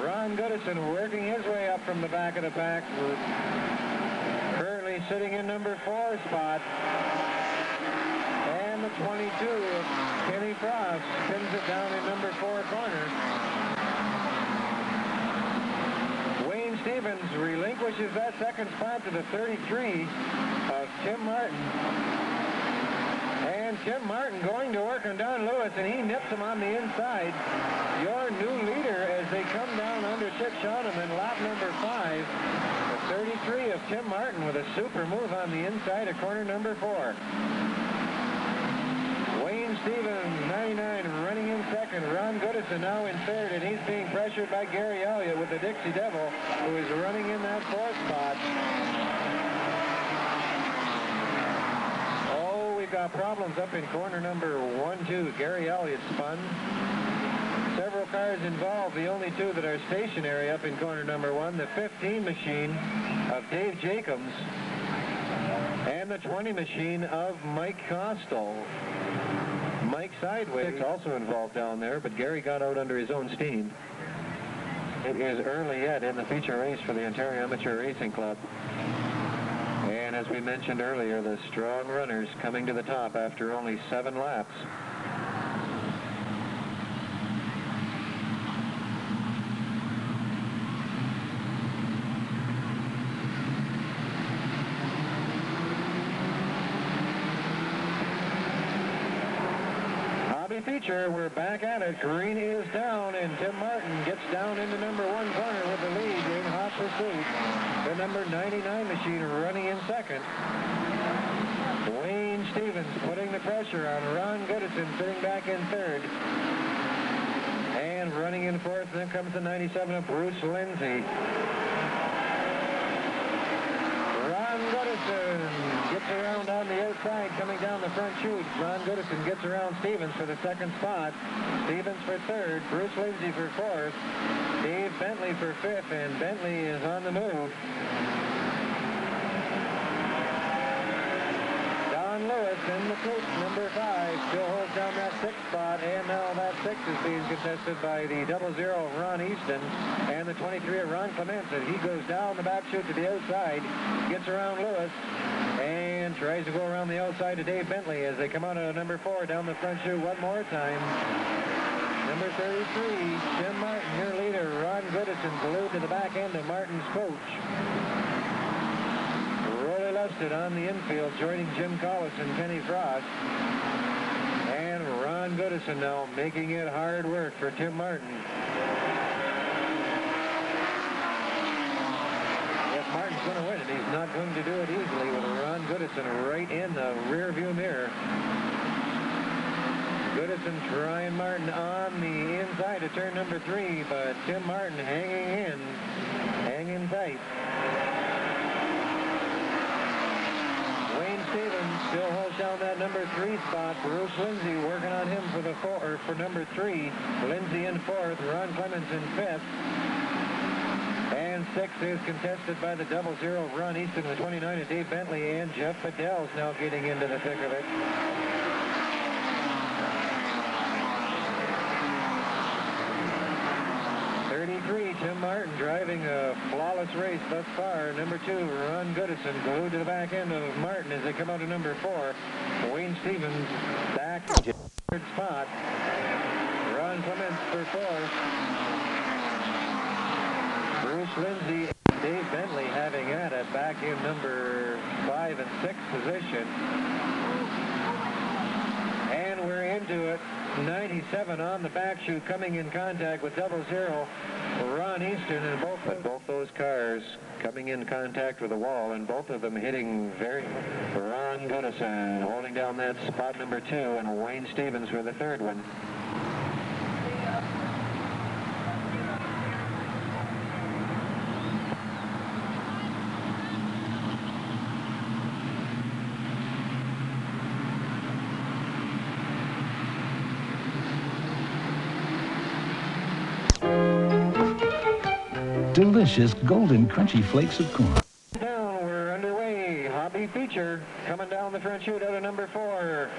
Ron Goodison working his way up from the back of the pack. Currently sitting in number 4 spot. And the 22 of Kenny Frost pins it down in number 4 corner. Wayne Stevens relinquishes that second spot to the 33 of Tim Martin. And Tim Martin going to work on Don Lewis, and he nips him on the inside. Your new leader as they come down under Chip Shoneman, lap number 5. The 33 of Tim Martin with a super move on the inside of corner number 4. Wayne Stevens, 99, running in second. Ron Goodison now in third, and he's being pressured by Gary Elliott with the Dixie Devil, who is running in that 4th spot. We've got problems up in corner number 1, 2. Gary Elliott spun. Several cars involved. The only 2 that are stationary up in corner number 1. The 15 machine of Dave Jacobs and the 20 machine of Mike Costell. Mike sideways also involved down there, but Gary got out under his own steam. It is early yet in the feature race for the Ontario Amateur Racing Club. And as we mentioned earlier, the strong runners coming to the top after only 7 laps. Hobby feature, we're back at it. Green is down, and Tim Martin gets down into number 1 corner with the lead in hot pursuit. The number 99 machine running in second. Wayne Stevens putting the pressure on Ron Goodison, sitting back in third. And running in fourth, then comes the 97 of Bruce Lindsay. Ron Goodison gets around on the outside, coming down the front chute. Ron Goodison gets around Stevens for the second spot. Stevens for third, Bruce Lindsay for fourth, Dave Bentley for fifth, and Bentley is on the move. Lewis in the coach, number 5, still holds down that 6th spot, and now that 6 is being contested by the 00 of Ron Easton and the 23 of Ron Clements, and he goes down the back chute to the outside, gets around Lewis, and tries to go around the outside to Dave Bentley as they come out of number 4 down the front chute one more time. Number 33, Jim Martin, your leader. Ron Goodison glued to the back end of Martin's coach. Rolly Lusted on the infield, joining Jim Collis and Kenny Frost. And Ron Goodison now making it hard work for Tim Martin. If Martin's going to win it, he's not going to do it easily with Ron Goodison right in the rear view mirror. Goodison trying Martin on the inside of turn number 3, but Tim Martin hanging tight. Wayne Stevens still holds down that number 3 spot. Bruce Lindsay working on him for number 3. Lindsay in 4th, Ron Clements in 5th. And 6th is contested by the 00 of Ron Easton, the 29 of Dave Bentley, and Jeff Fidel's now getting into the thick of it. 33, Tim Martin driving a flawless race thus far. Number 2, Ron Goodison glued to the back end of Martin as they come out of number 4. Wayne Stevens back in 3rd spot. Ron Clements for 4th. Bruce Lindsay and Dave Bentley having at it back in number 5 and 6 position. And we're into it. 97 on the back chute coming in contact with 00 Ron Easton, and both those cars coming in contact with the wall, and both of them hitting very. Ron Goodison holding down that spot number 2, and Wayne Stevens for the 3rd one. Delicious golden crunchy flakes of corn. Down, we're underway. Hobby feature coming down the front chute out of number 4.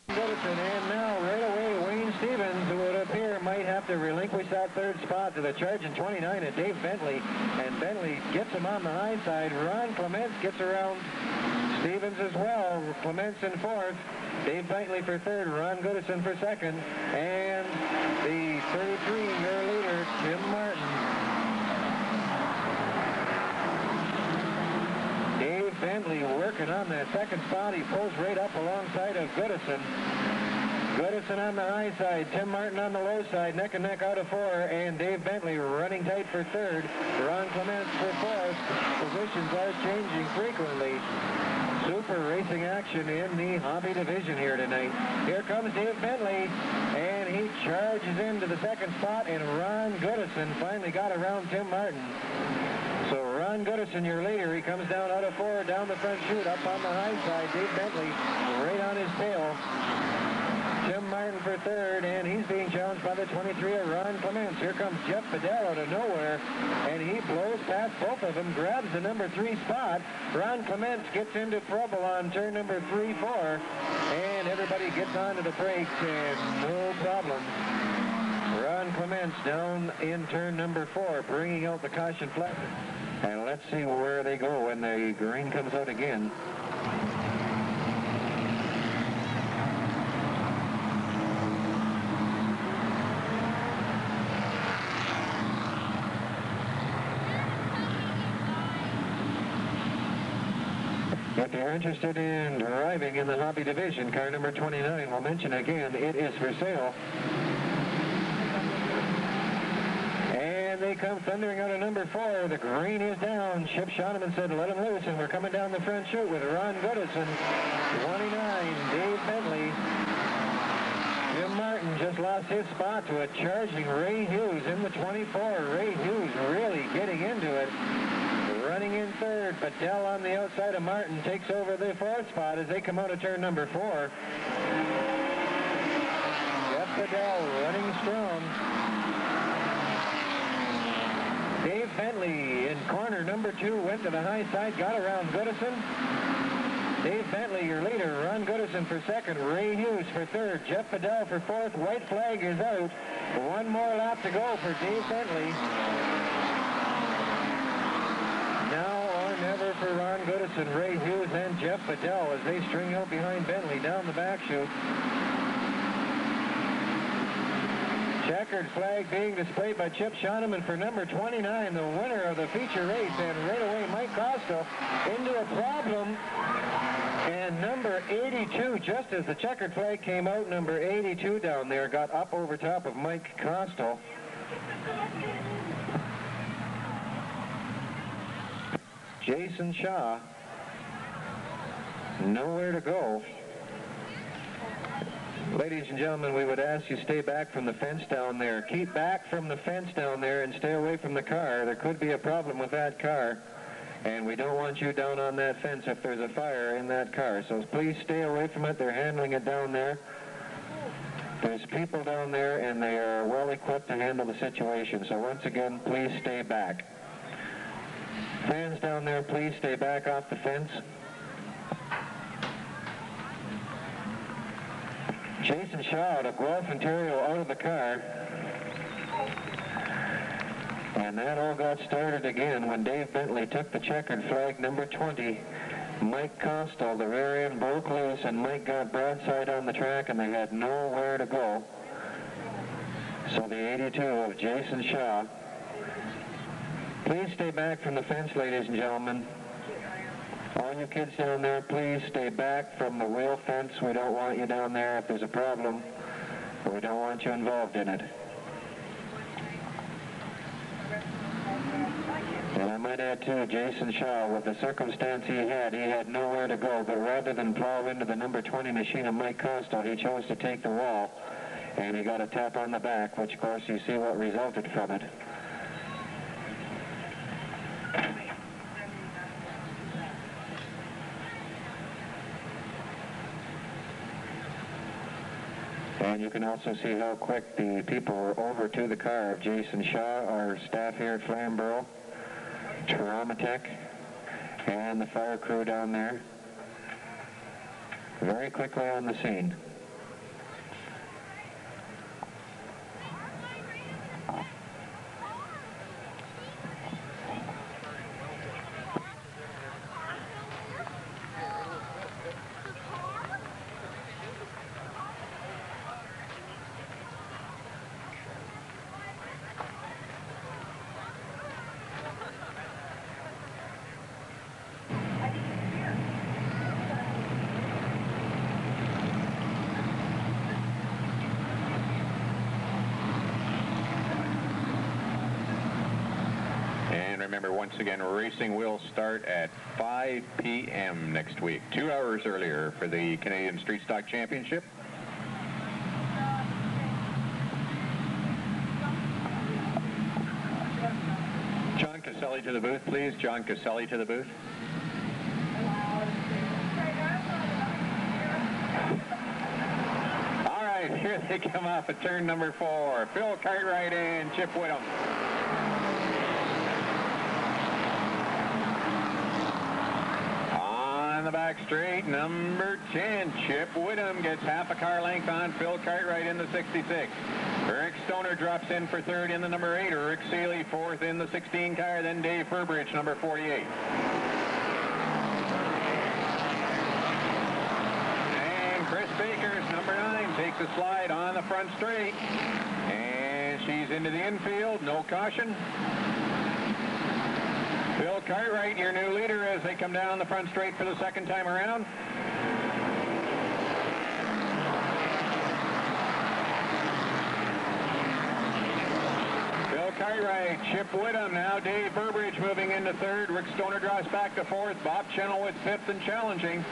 Goodison, and now right away Wayne Stevens, who would appear might have to relinquish that 3rd spot to the charging 29 at Dave Bentley, and Bentley gets him on the high side. Ron Clements gets around Stevens as well. Clements in 4th. Dave Bentley for 3rd, Ron Goodison for 2nd, and the 33-year leader, Tim Martin. Dave Bentley working on that 2nd spot. He pulls right up alongside of Goodison. Goodison on the high side, Tim Martin on the low side, neck and neck out of 4, and Dave Bentley running tight for 3rd. Ron Clements for 4th. Positions are changing frequently. Super racing action in the hobby division here tonight. Here comes Dave Bentley, and he charges into the 2nd spot, and Ron Goodison finally got around Tim Martin. So Ron Goodison, your leader, he comes down out of 4, down the front chute, up on the high side. Dave Bentley right on his tail. Tim Martin for 3rd, and he's being challenged by the 23 of Ron Clements. Here comes Jeff Fidel out of nowhere, and he blows past both of them, grabs the number 3 spot. Ron Clements gets into trouble on turn number 3, 4, and everybody gets onto the brakes, and no problem. Ron Clements down in turn number 4, bringing out the caution flag. And let's see where they go when the green comes out again. If you're interested in driving in the hobby division, car number 29, we'll mention again, it is for sale. And they come thundering out of number 4. The green is down. Chip Shoneman said, let him loose, and we're coming down the front chute with Ron Goodison. 29, Dave Bentley. Jim Martin just lost his spot to a charging Ray Hughes in the 24. Ray Hughes really getting into it. Running in 3rd, but Dell on the outside of Martin takes over the 4th spot as they come out of turn number 4. Jeff Fidel running strong. Dave Bentley in corner number 2 went to the high side, got around Goodison. Dave Bentley, your leader. Ron Goodison for second. Ray Hughes for third. Jeff Fidel for fourth. White flag is out. One more lap to go for Dave Bentley. Now or never for Ron Goodison, Ray Hughes, and Jeff Fidel as they string out behind Bentley down the back chute. Checkered flag being displayed by Chip Shoneman for number 29, the winner of the feature race. And right away, Mike Costa into a problem. And number 82, just as the checkered flag came out, number 82 down there got up over top of Mike Costa. Jason Shaw, nowhere to go. Ladies and gentlemen, we would ask you stay back from the fence down there. Keep back from the fence down there and stay away from the car. There could be a problem with that car, and we don't want you down on that fence if there's a fire in that car. So please stay away from it. They're handling it down there. There's people down there, and they are well equipped to handle the situation. So once again, please stay back. Fans down there, please stay back off the fence. Jason Shaw out of Guelph, Ontario, out of the car. And that all got started again when Dave Bentley took the checkered flag, number 20. Mike Costa, the rear end broke loose, and Mike got broadside on the track, and they had nowhere to go. So the 82 of Jason Shaw. Please stay back from the fence, ladies and gentlemen. All you kids down there, please stay back from the real fence. We don't want you down there if there's a problem. We don't want you involved in it. And I might add too, Jason Shaw, with the circumstance he had nowhere to go, but rather than plow into the number 20 machine of Mike Costa, he chose to take the wall, and he got a tap on the back, which of course you see what resulted from it. And you can also see how quick the people were over to the car of Jason Shaw, our staff here at Flamboro, Traumatech, and the fire crew down there. Very quickly on the scene. Remember, once again, racing will start at 5 p.m. next week, 2 hours earlier for the Canadian Street Stock Championship. John Caselli to the booth, please. John Caselli to the booth. All right, here they come off at turn number 4. Phil Cartwright and Chip Whittam. On the back straight, number 10, Chip Whittam gets half a car length on Phil Cartwright in the 66. Rick Stoner drops in for third in the number 8. Rick Seeley fourth in the 16 car. Then Dave Furbridge, number 48. And Chris Baker's number 9 takes a slide on the front straight. And she's into the infield. No caution. Phil Cartwright, your new leader as they come down the front straight for the second time around. Phil Cartwright, Chip Whittam, now Dave Burbridge moving into third. Rick Stoner drops back to fourth. Bob Chenoweth fifth and challenging.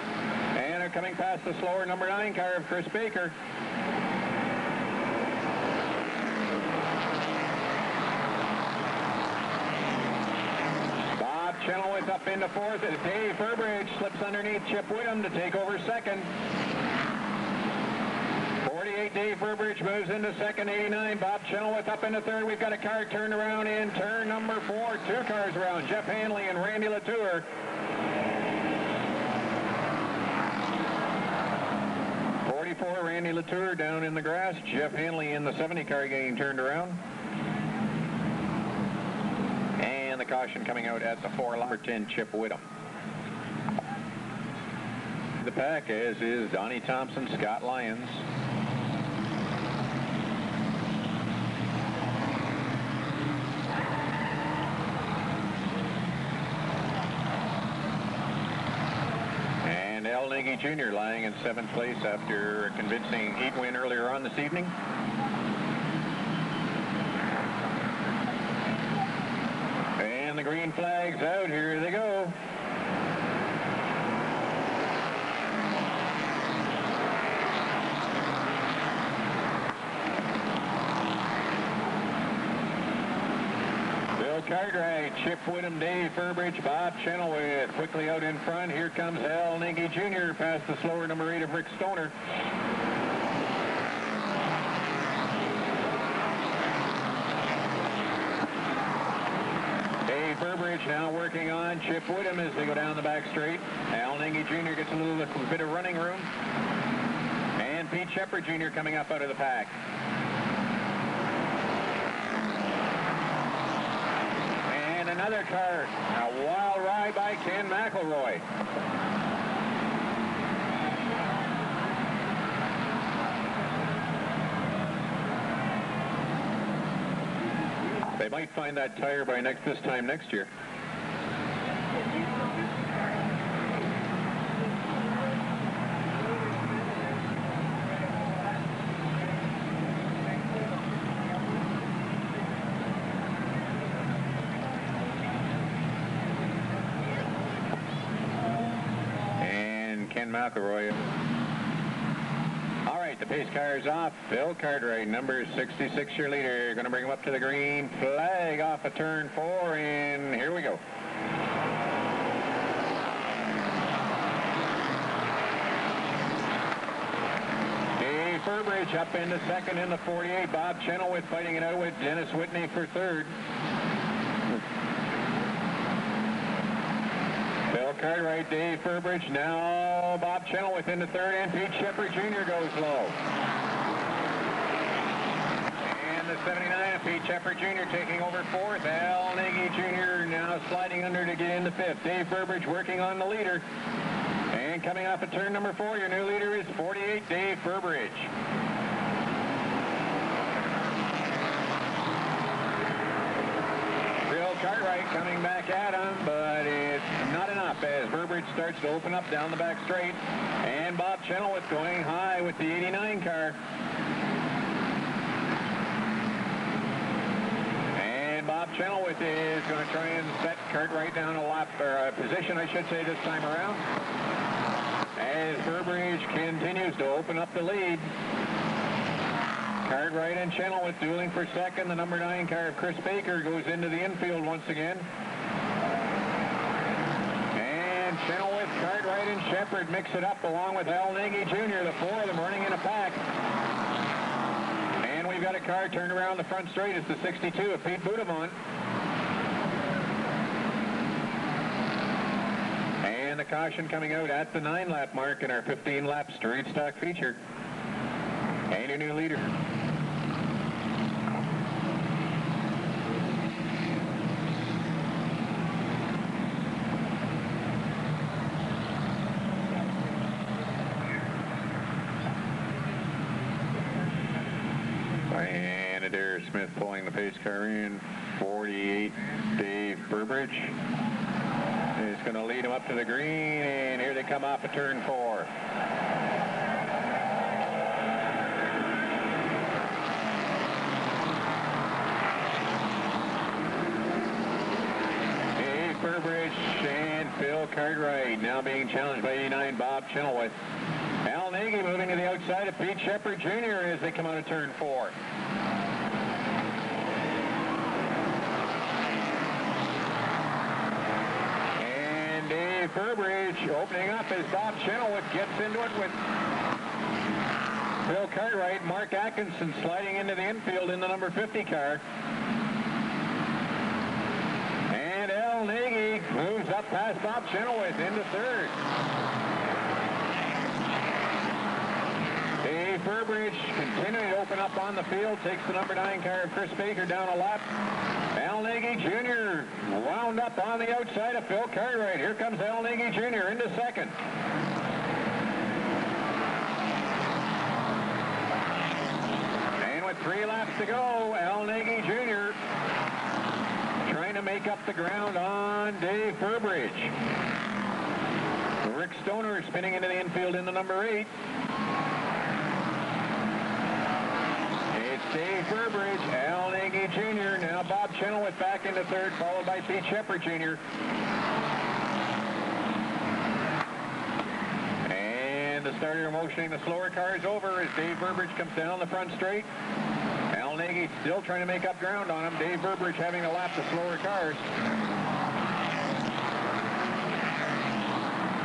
And they're coming past the slower number 9 car of Chris Baker. Chenoweth up into fourth as Dave Burbridge slips underneath Chip Whittam to take over second. 48 Dave Burbridge moves into second. 89 Bob Chenoweth up into third. We've got a car turned around in turn number 4. 2 cars around. Jeff Hanley and Randy Latour. Jeremy Latour down in the grass. Jeff Hanley in the 70 car getting turned around. And the caution coming out at the 4 10 Chip Whittam. The pack, as is Donnie Thompson, Scott Lyons. And Al Nagy Jr. lying in 7th place after a convincing heat win earlier on this evening. And the green flag's out. Here they go. Cartwright, Chip Whittam, Dave Furbridge, Bob Chenoweth quickly out in front. Here comes Al Nagy Jr. past the slower number 8 of Rick Stoner. Dave Furbridge now working on Chip Whittam as they go down the back straight. Al Nagy Jr. gets a little bit of running room. And Pete Shepard Jr. coming up out of the pack. Another car, a wild ride by Ken McElroy. They might find that tire by this time next year. McElroy. All right, the pace car is off. Bill Cartwright, number 66, your leader. Going to bring him up to the green flag off of turn 4, and here we go. Dave Furbridge up into second in the 48. Bob Chenoweth fighting it out with Dennis Whitney for third. Bill Cartwright, Dave Furbridge, now Bob Chenoweth into third, and Pete Shepard Jr. goes low. And the 79 of Pete Shepard Jr. taking over fourth. Al Nagy Jr. now sliding under to get into fifth. Dave Furbridge working on the leader. And coming off of turn number 4, your new leader is 48, Dave Furbridge. Cartwright coming back at him, but it's not enough as Burbridge starts to open up down the back straight. And Bob Chenoweth going high with the 89 car. And Bob Chenoweth is going to try and set Cartwright down a lap, or a position, I should say, this time around. As Burbridge continues to open up the lead. Cartwright and Chenoweth dueling for second. The number 9 car of Chris Baker goes into the infield once again. And Chenoweth, Cartwright, and Shepard mix it up along with Al Nagy Jr. The 4 of them running in a pack. And we've got a car turned around the front straight. It's the 62 of Pete Budamont. And the caution coming out at the 9-lap mark in our 15-lap straight stock feature. And your new leader. And Adair Smith pulling the pace car in. 48, Dave Burbridge is going to lead him up to the green, and here they come off of turn 4. Dave Burbridge and Phil Cartwright now being challenged by 89 Bob Chenoweth. Al Nagy moving to the outside of Pete Shepard Jr. as they come out of turn 4. And Dave Burbridge opening up as Bob Chenoweth gets into it with Phil Cartwright. Mark Atkinson sliding into the infield in the number 50 car. And Al Nagy moves up past Bob Chenoweth into third. Dave Burbridge continuing to open up on the field, takes the number 9 car of Chris Baker down a lap. Al Nagy Jr. wound up on the outside of Phil Cartwright. Here comes Al Nagy Jr. into second. And with 3 laps to go, Al Nagy Jr. trying to make up the ground on Dave Burbridge. Rick Stoner spinning into the infield in the number 8. It's Dave Burbridge, Al Nagy Jr. Now Bob Chenoweth back into third, followed by Pete Shepard Jr. And the starter motioning the slower cars over as Dave Burbridge comes down the front straight. Al Nagy still trying to make up ground on him. Dave Burbridge having to lap the slower cars.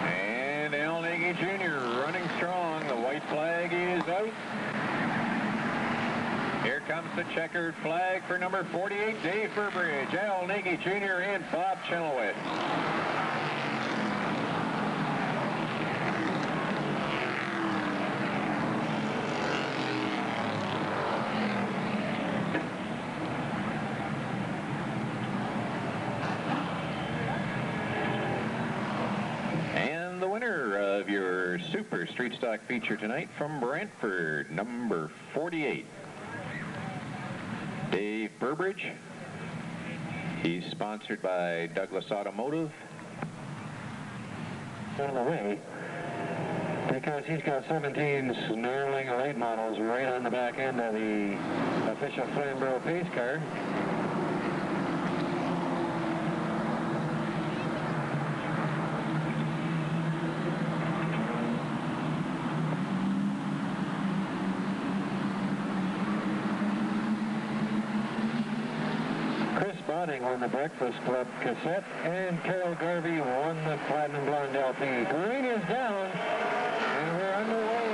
And Al Nagy Jr. running strong. The white flag is out. Here comes the checkered flag for number 48, Dave Burbridge, Al Nagy Jr. and Bob Chenoweth. And the winner of your Super Street Stock feature tonight from Brantford, number 48. Dave Burbridge. He's sponsored by Douglas Automotive. On the way, because he's got 17 snarling late models right on the back end of the official Flamboro pace car. Won the Breakfast Club cassette, and Carol Garvey won the Platinum Blonde LP. Green is down, and we're underway.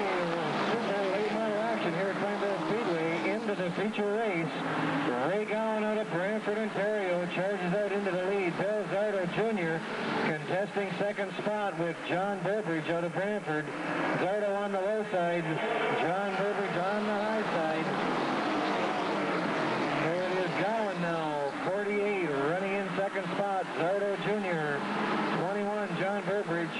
Super late model action here at Flamboro Speedway into the feature race. Ray Gowan out of Brantford, Ontario, charges out into the lead. Bill Zardo Jr. contesting second spot with John Burbridge out of Brantford. Zardo on the low side, John Burbridge on the high side. There it is, Gowan now. 48 running in second spot, Zardo Jr. 21, John Burbridge.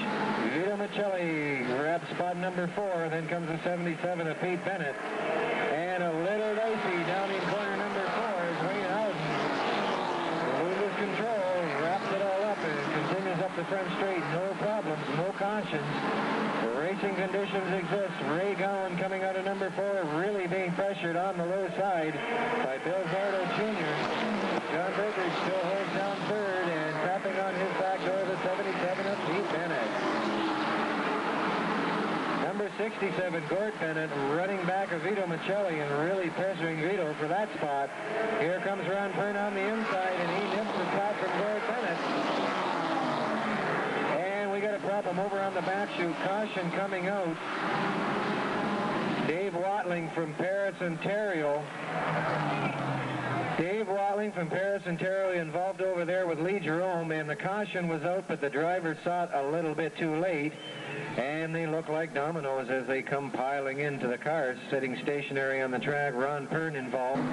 Vito Michelli grabs spot number 4. Then comes the 77 of Pete Bennett. And a little dicey down in corner number 4 is Wayne Howden. Loses control, wraps it all up, and continues up the front straight. No problems, no cautions. Racing conditions exist. Ray Gowan coming out of number 4, really being pressured on the low side by Bill Zardo Jr. John Burbridge still holds down third, and tapping on his back door, the 77 of Pete Bennett. Number 67, Gord Bennett, running back of Vito Michelli and really pressuring Vito for that spot. Here comes Ron Pern on the inside, and he nips the spot from Gord Bennett. And we got a problem over on the back chute. Caution coming out. Dave Watling from Paris, Ontario. Dave Watling from Paris, Ontario, involved over there with Lee Jerome, and the caution was out, but the driver saw it a little bit too late, and they look like dominoes as they come piling into the cars, sitting stationary on the track. Ron Pern involved.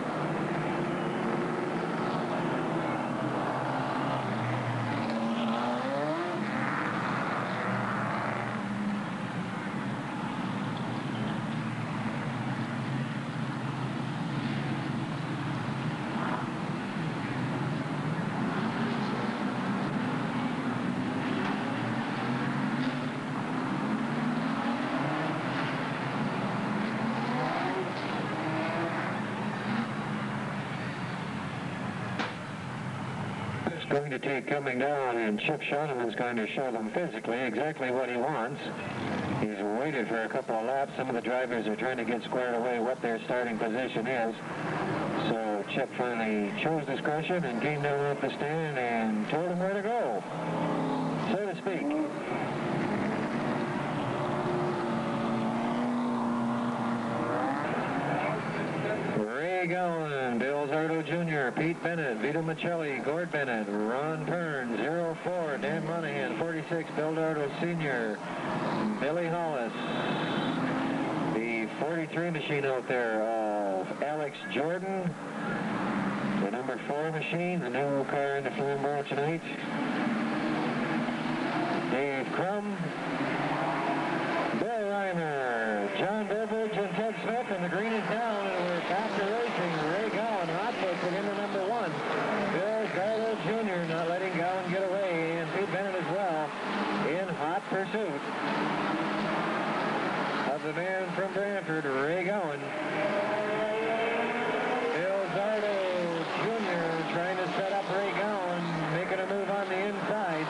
Going to take coming down, and Chip Shoneman's going to show them physically exactly what he wants. He's waited for a couple of laps. Some of the drivers are trying to get squared away what their starting position is. So Chip finally chose discretion and came down off the stand and told him where to go, so to speak. Ray Gowan, Bill Zardo Jr., Pete Bennett, Vito Michelli, Gord Bennett, Ron Pern, 04, Dan Monahan, 46, Bill Zardo Sr., Billy Hollis, the 40 43 machine out there of Alex Jordan. The number 4 machine, the new car in the Flamboro tonight. Dave Crum, Bill Reimer, John Burbridge, and Ted Smith, and the green is down, and we're back to racing. Ray Gowan, hot foot into number 1. Bill Garlow Jr. not letting Gowan get away, and Pete Bennett as well in hot pursuit of the man from Brantford, Ray Gowan. Bill Zardo Jr. trying to set up Ray Gowan, making a move on the inside,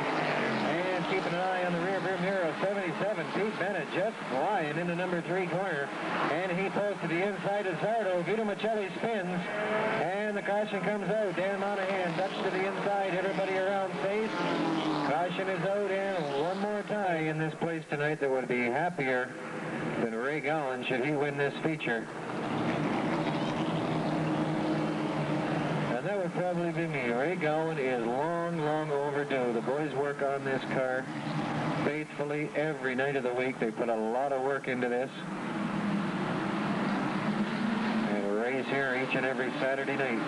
and keeping an eye on the rear view mirror of 77. Pete Bennett just flying into number 3 corner, and he pulls to the inside of Zardo. Vito Michelli spins, and the caution comes out. Dan Monahan ducks to the inside, everybody around safe. Caution is out, and one more tie in this place tonight that would be happier than Ray Gowan should he win this feature. And that would probably be me. Ray Gowan is long, long overdue. The boys work on this car faithfully every night of the week. They put a lot of work into this. And Ray's here each and every Saturday night.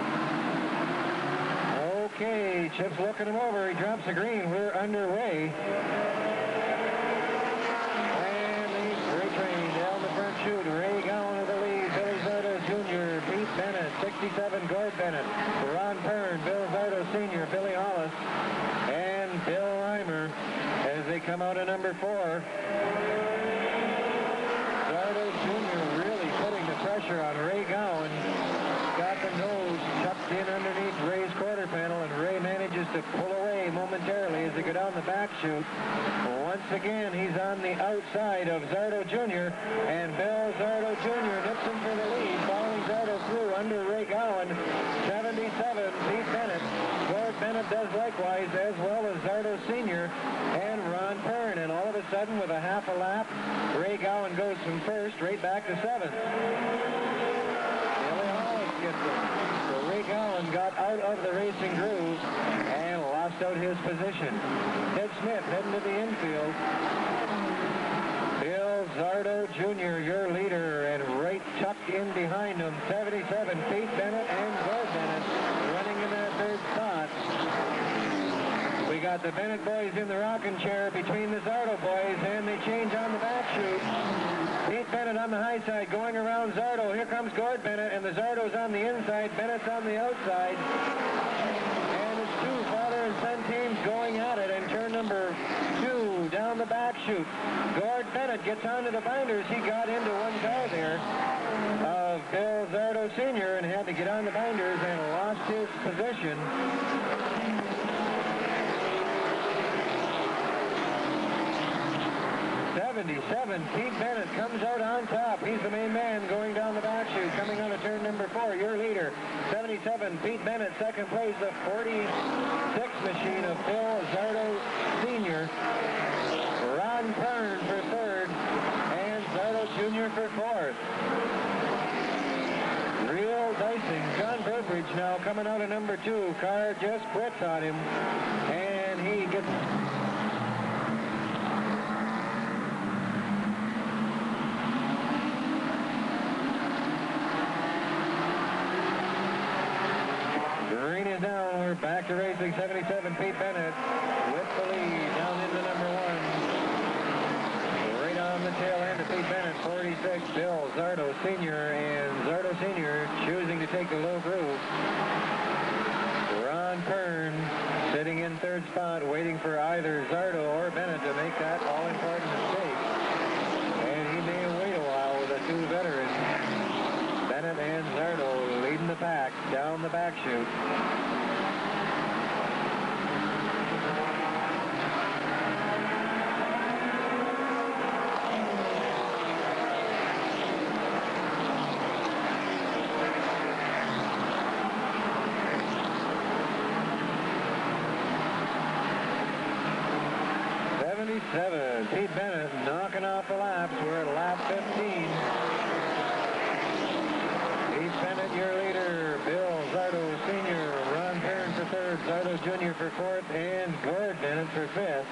Okay, Chip's looking him over. He drops the green. We're underway. And the freight train down the front chute. Ray Gowan with the lead. Billy Zardo Jr., Pete Bennett, 67, Gord Bennett, Ron Pern, Bill Zardo Sr., Billy Hollis, and Bill Reimer as they come out of number 4. Zardo Jr. really putting the pressure on Ray Gowan. Got the nose tucked in underneath Ray's quarter panel, and Ray manages to pull away momentarily as they go down the back chute. Once again, he's on the outside of Zardo Jr., and Bill Zardo Jr. nips him for the lead, following Zardo through under Ray Gowan. 77, Pete Bennett. Gord Bennett does likewise, as well as Zardo Sr. and Ron Pern. And all of a sudden, with a half a lap, Ray Gowan goes from first right back to 7th. So Ray Gowan got out of the racing groove and lost out his position. Ted Smith heading to the infield. Bill Zardo Jr., your leader, and right tucked in behind him, 77, Pete Bennett and Gord Bennett running in that third spot. We got the Bennett boys in the rocking chair between the Zardo boys, and they change on the back chute. Pete Bennett on the high side going around Zardo. Here comes Gord Bennett, and the Zardo's on the inside. Bennett's on the outside. And it's two father and son teams going at it in turn number 2 down the back chute. Gord Bennett gets onto the binders. He got into one car there of Bill Zardo Sr. and had to get on the binders and lost his position. 77, Pete Bennett comes out on top. He's the main man going down the back chute, coming out of turn number 4. Your leader, 77, Pete Bennett, second place, the 46 machine of Bill Zardo Sr. Ron Pern for third, and Zardo Jr. for fourth. Real dicing. John Burbridge now coming out of number 2. Car just quits on him, and he gets... down. We're back to racing. 77, Pete Bennett with the lead down into number 1. Right on the tail end of Pete Bennett, 46, Bill Zardo Sr. and Zardo Sr. choosing to take the low groove. Ron Pern sitting in third spot, waiting for either Zardo or Bennett to make that all-important mistake. And he may wait a while with the two veterans, Bennett and Zardo, leading the pack down the back chute. Pete Bennett knocking off the laps. We're at lap 15. Pete Bennett, your leader. Bill Zardo Sr., Ron Pern for third, Zardo Jr. for fourth, and Gord Bennett for fifth.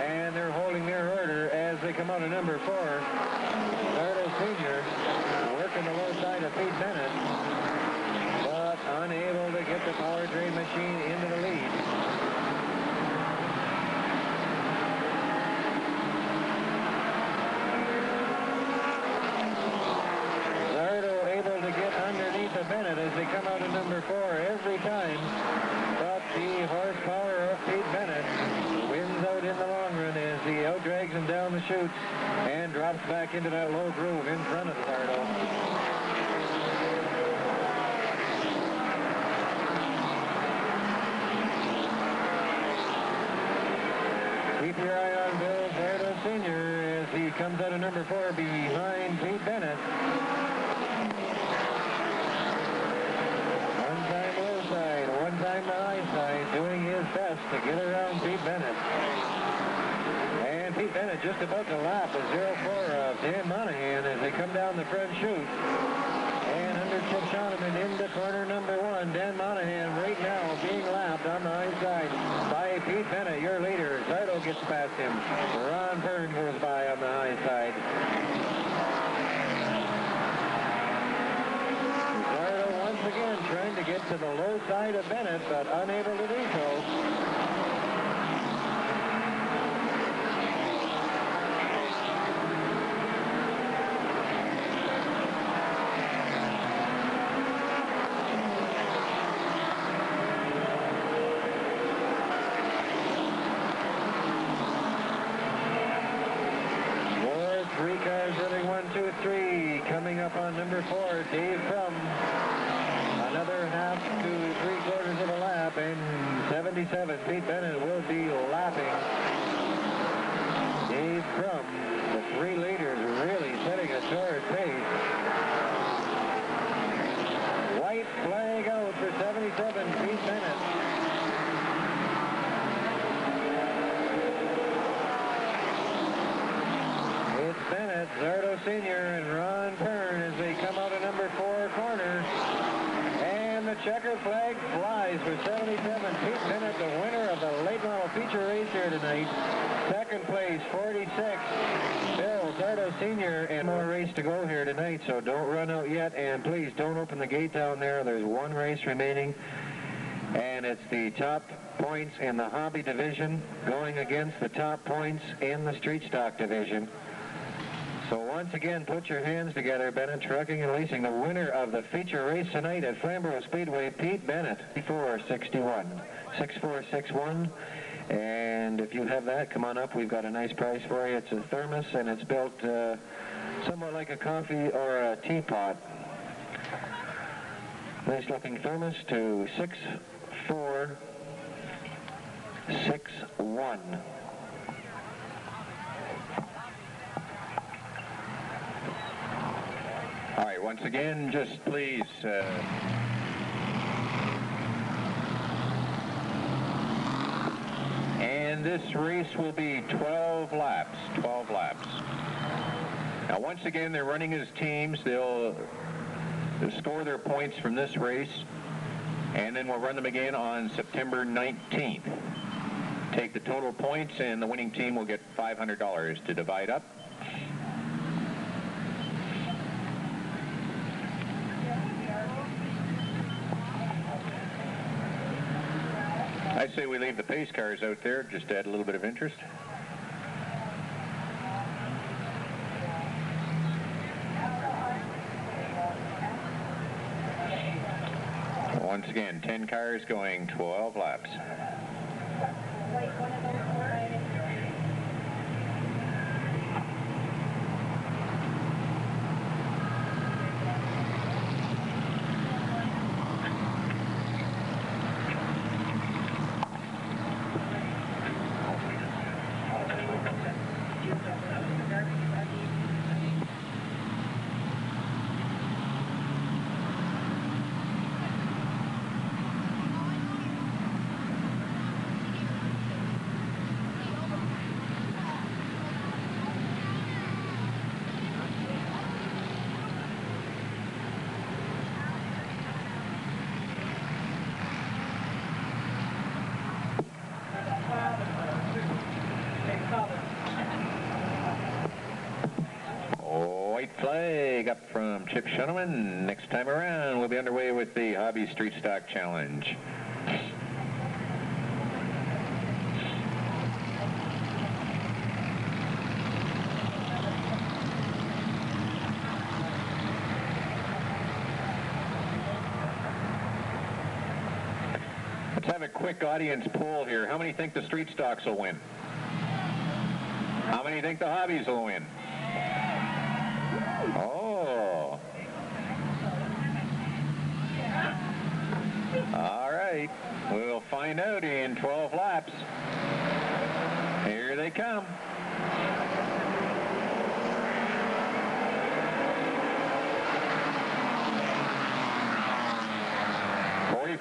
And they're holding their order as they come out of number 4. Zardo Sr. working the low side of Pete Bennett, but unable to get the powertrain machine into the lead. Zardo able to get underneath the Bennett as they come out of number 4 every time, but the horsepower of Pete Bennett wins out in the long run as he outdrags him down the chutes and drops back into that low groove in front of Zardo. Keep your eye on Bill Zardo Sr. as he comes out of number 4 behind Pete Bennett. One time low side, one time the high side, doing his best to get around Pete Bennett. And Pete Bennett just about to lap the 04 of Dan Monahan as they come down the front chute. And under Chip Shoneman into corner number 1. Dan Monahan right now being lapped on the high side by Pete Bennett, your leader. Zardo gets past him. Ron Byrne goes by on the high side. Zardo once again trying to get to the low side of Bennett, but unable to do so. Three cars running 1, 2, 3. Coming up on number 4, Dave Crum. Another half to 3/4 of a lap, and 77. Pete Bennett will be lapping Dave Crum. The 3 leaders really setting a torrid pace. White flag out for 77, Pete Bennett. Bennett, Zardo Sr. and Ron Byrne as they come out of number 4 corner. And the checkered flag flies for 77. Pete Bennett, the winner of the late model feature race here tonight. Second place, 46. Bill Zardo Sr. and more race to go here tonight, so don't run out yet. And please don't open the gate down there. There's one race remaining. And it's the top points in the hobby division going against the top points in the street stock division. So once again, put your hands together, Bennett Trucking and Leasing, the winner of the feature race tonight at Flamboro Speedway, Pete Bennett, 6461. And if you have that, come on up. We've got a nice price for you. It's a thermos, and it's built somewhat like a coffee or a teapot. Nice looking thermos to 6461. All right, once again, just please and this race will be 12 laps. Now, once again, they're running as teams. They'll score their points from this race, and then we'll run them again on September 19th. Take the total points, and the winning team will get $500 to divide up. I say we leave the pace cars out there, just to add a little bit of interest. Once again, 10 cars going 12 laps. flag up from Chip Shuneman. Next time around, we'll be underway with the Hobby Street Stock Challenge. Let's have a quick audience poll here. How many think the street stocks will win? How many think the hobbies will win? Oh. All right. We'll find out in 12 laps. Here they come.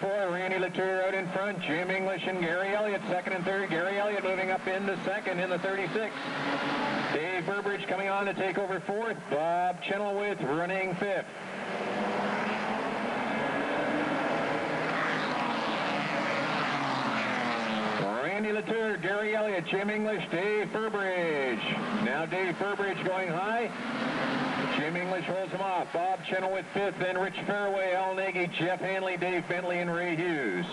Randy Latour out in front. Jim English and Gary Elliott second and third. Gary Elliott moving up into second in the 36. Dave Burbridge coming on to take over fourth. Bob Chenoweth running fifth. Randy Latour, Gary Elliott, Jim English, Dave Burbridge. Now Dave Burbridge going high. Jim English holds him off. Bob Chenoweth fifth, then Rich Fairway, Al Nagy, Jeff Hanley, Dave Bentley, and Ray Hughes.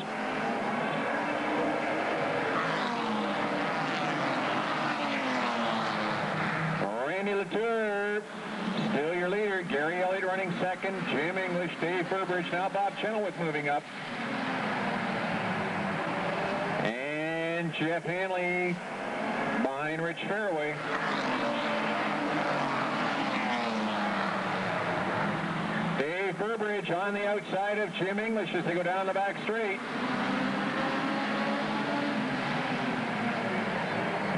Randy Latour, still your leader. Gary Elliott running second. Jim English, Dave Burbridge. Now Bob Chenoweth moving up. And Jeff Hanley behind Rich Fairway. Dave Burbridge on the outside of Jim English as they go down the back straight.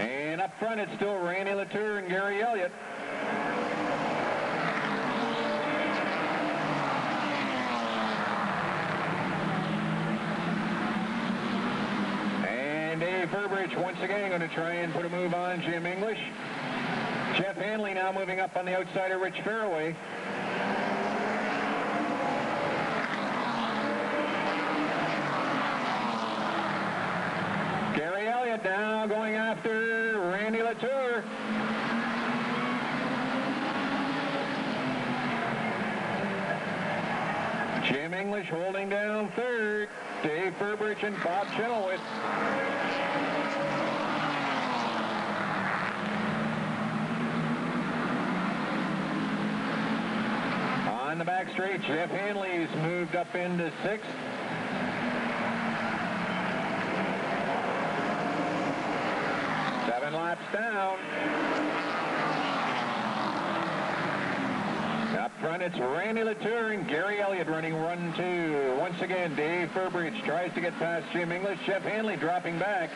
And up front it's still Randy Latour and Gary Elliott. And Dave Burbridge once again going to try and put a move on Jim English. Jeff Hanley now moving up on the outside of Rich Fairway. Gary Elliott now going after Randy Latour. Jim English holding down third. Dave Burbridge and Bob Chenoweth. On the back straight, Jeff Hanley's moved up into sixth. Laps down. Up front it's Randy Latour and Gary Elliott running 1-2. Once again, Dave Burbridge tries to get past Jim English. Jeff Hanley dropping back.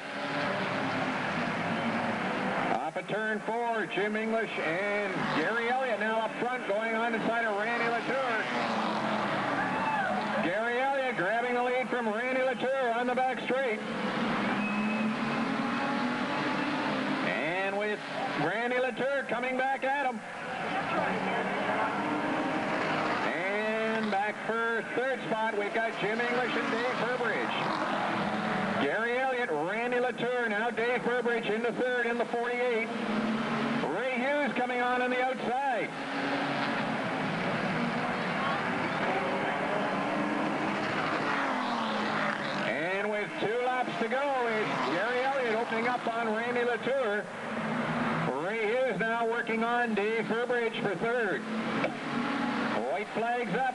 Off of turn 4, Jim English and Gary Elliott now up front going on the side of Randy Latour. Gary Elliott grabbing the lead from Randy Latour on the back straight. With Randy Latour coming back at him. And back for third spot, we've got Jim English and Dave Burbridge. Gary Elliott, Randy Latour, now Dave Burbridge into third in the 48. Ray Hughes coming on the outside. And with 2 laps to go, it's Gary Elliott opening up on Randy Latour. Ray Hughes now working on Dave Burbridge for third. White flags up.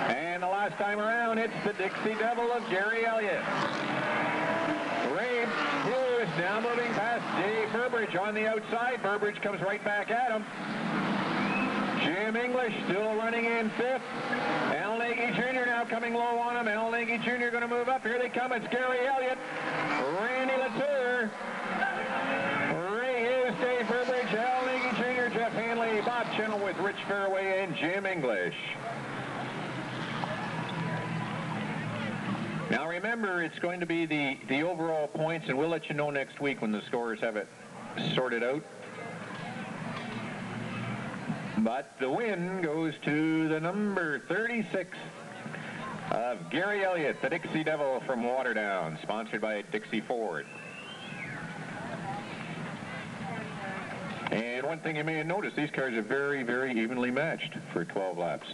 And the last time around, it's the Dixie Devil of Gary Elliott. Ray Hughes now moving past Dave Burbridge on the outside. Burbridge comes right back at him. Jim English still running in fifth. Al Nagy Jr. now coming low on him. Al Nagy Jr. going to move up. Here they come. It's Gary Elliott, Randy Latour, Ray Hughes, Dave Burbridge, Al Nagy Jr., Jeff Hanley, Bob Chenoweth, Rich Fairway, and Jim English. Now remember, it's going to be the overall points, and we'll let you know next week when the scorers have it sorted out. But the win goes to the number 36 of Gary Elliott, the Dixie Devil from Waterdown, sponsored by Dixie Ford. And one thing you may have noticed, these cars are very, very evenly matched for 12 laps.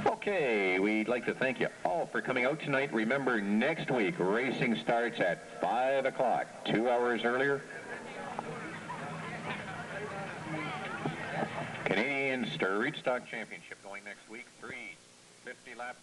Okay, we'd like to thank you all for coming out tonight. Remember, next week, racing starts at 5 o'clock, 2 hours earlier. Canadian Street Stock Championship going next week, 3 50 laps.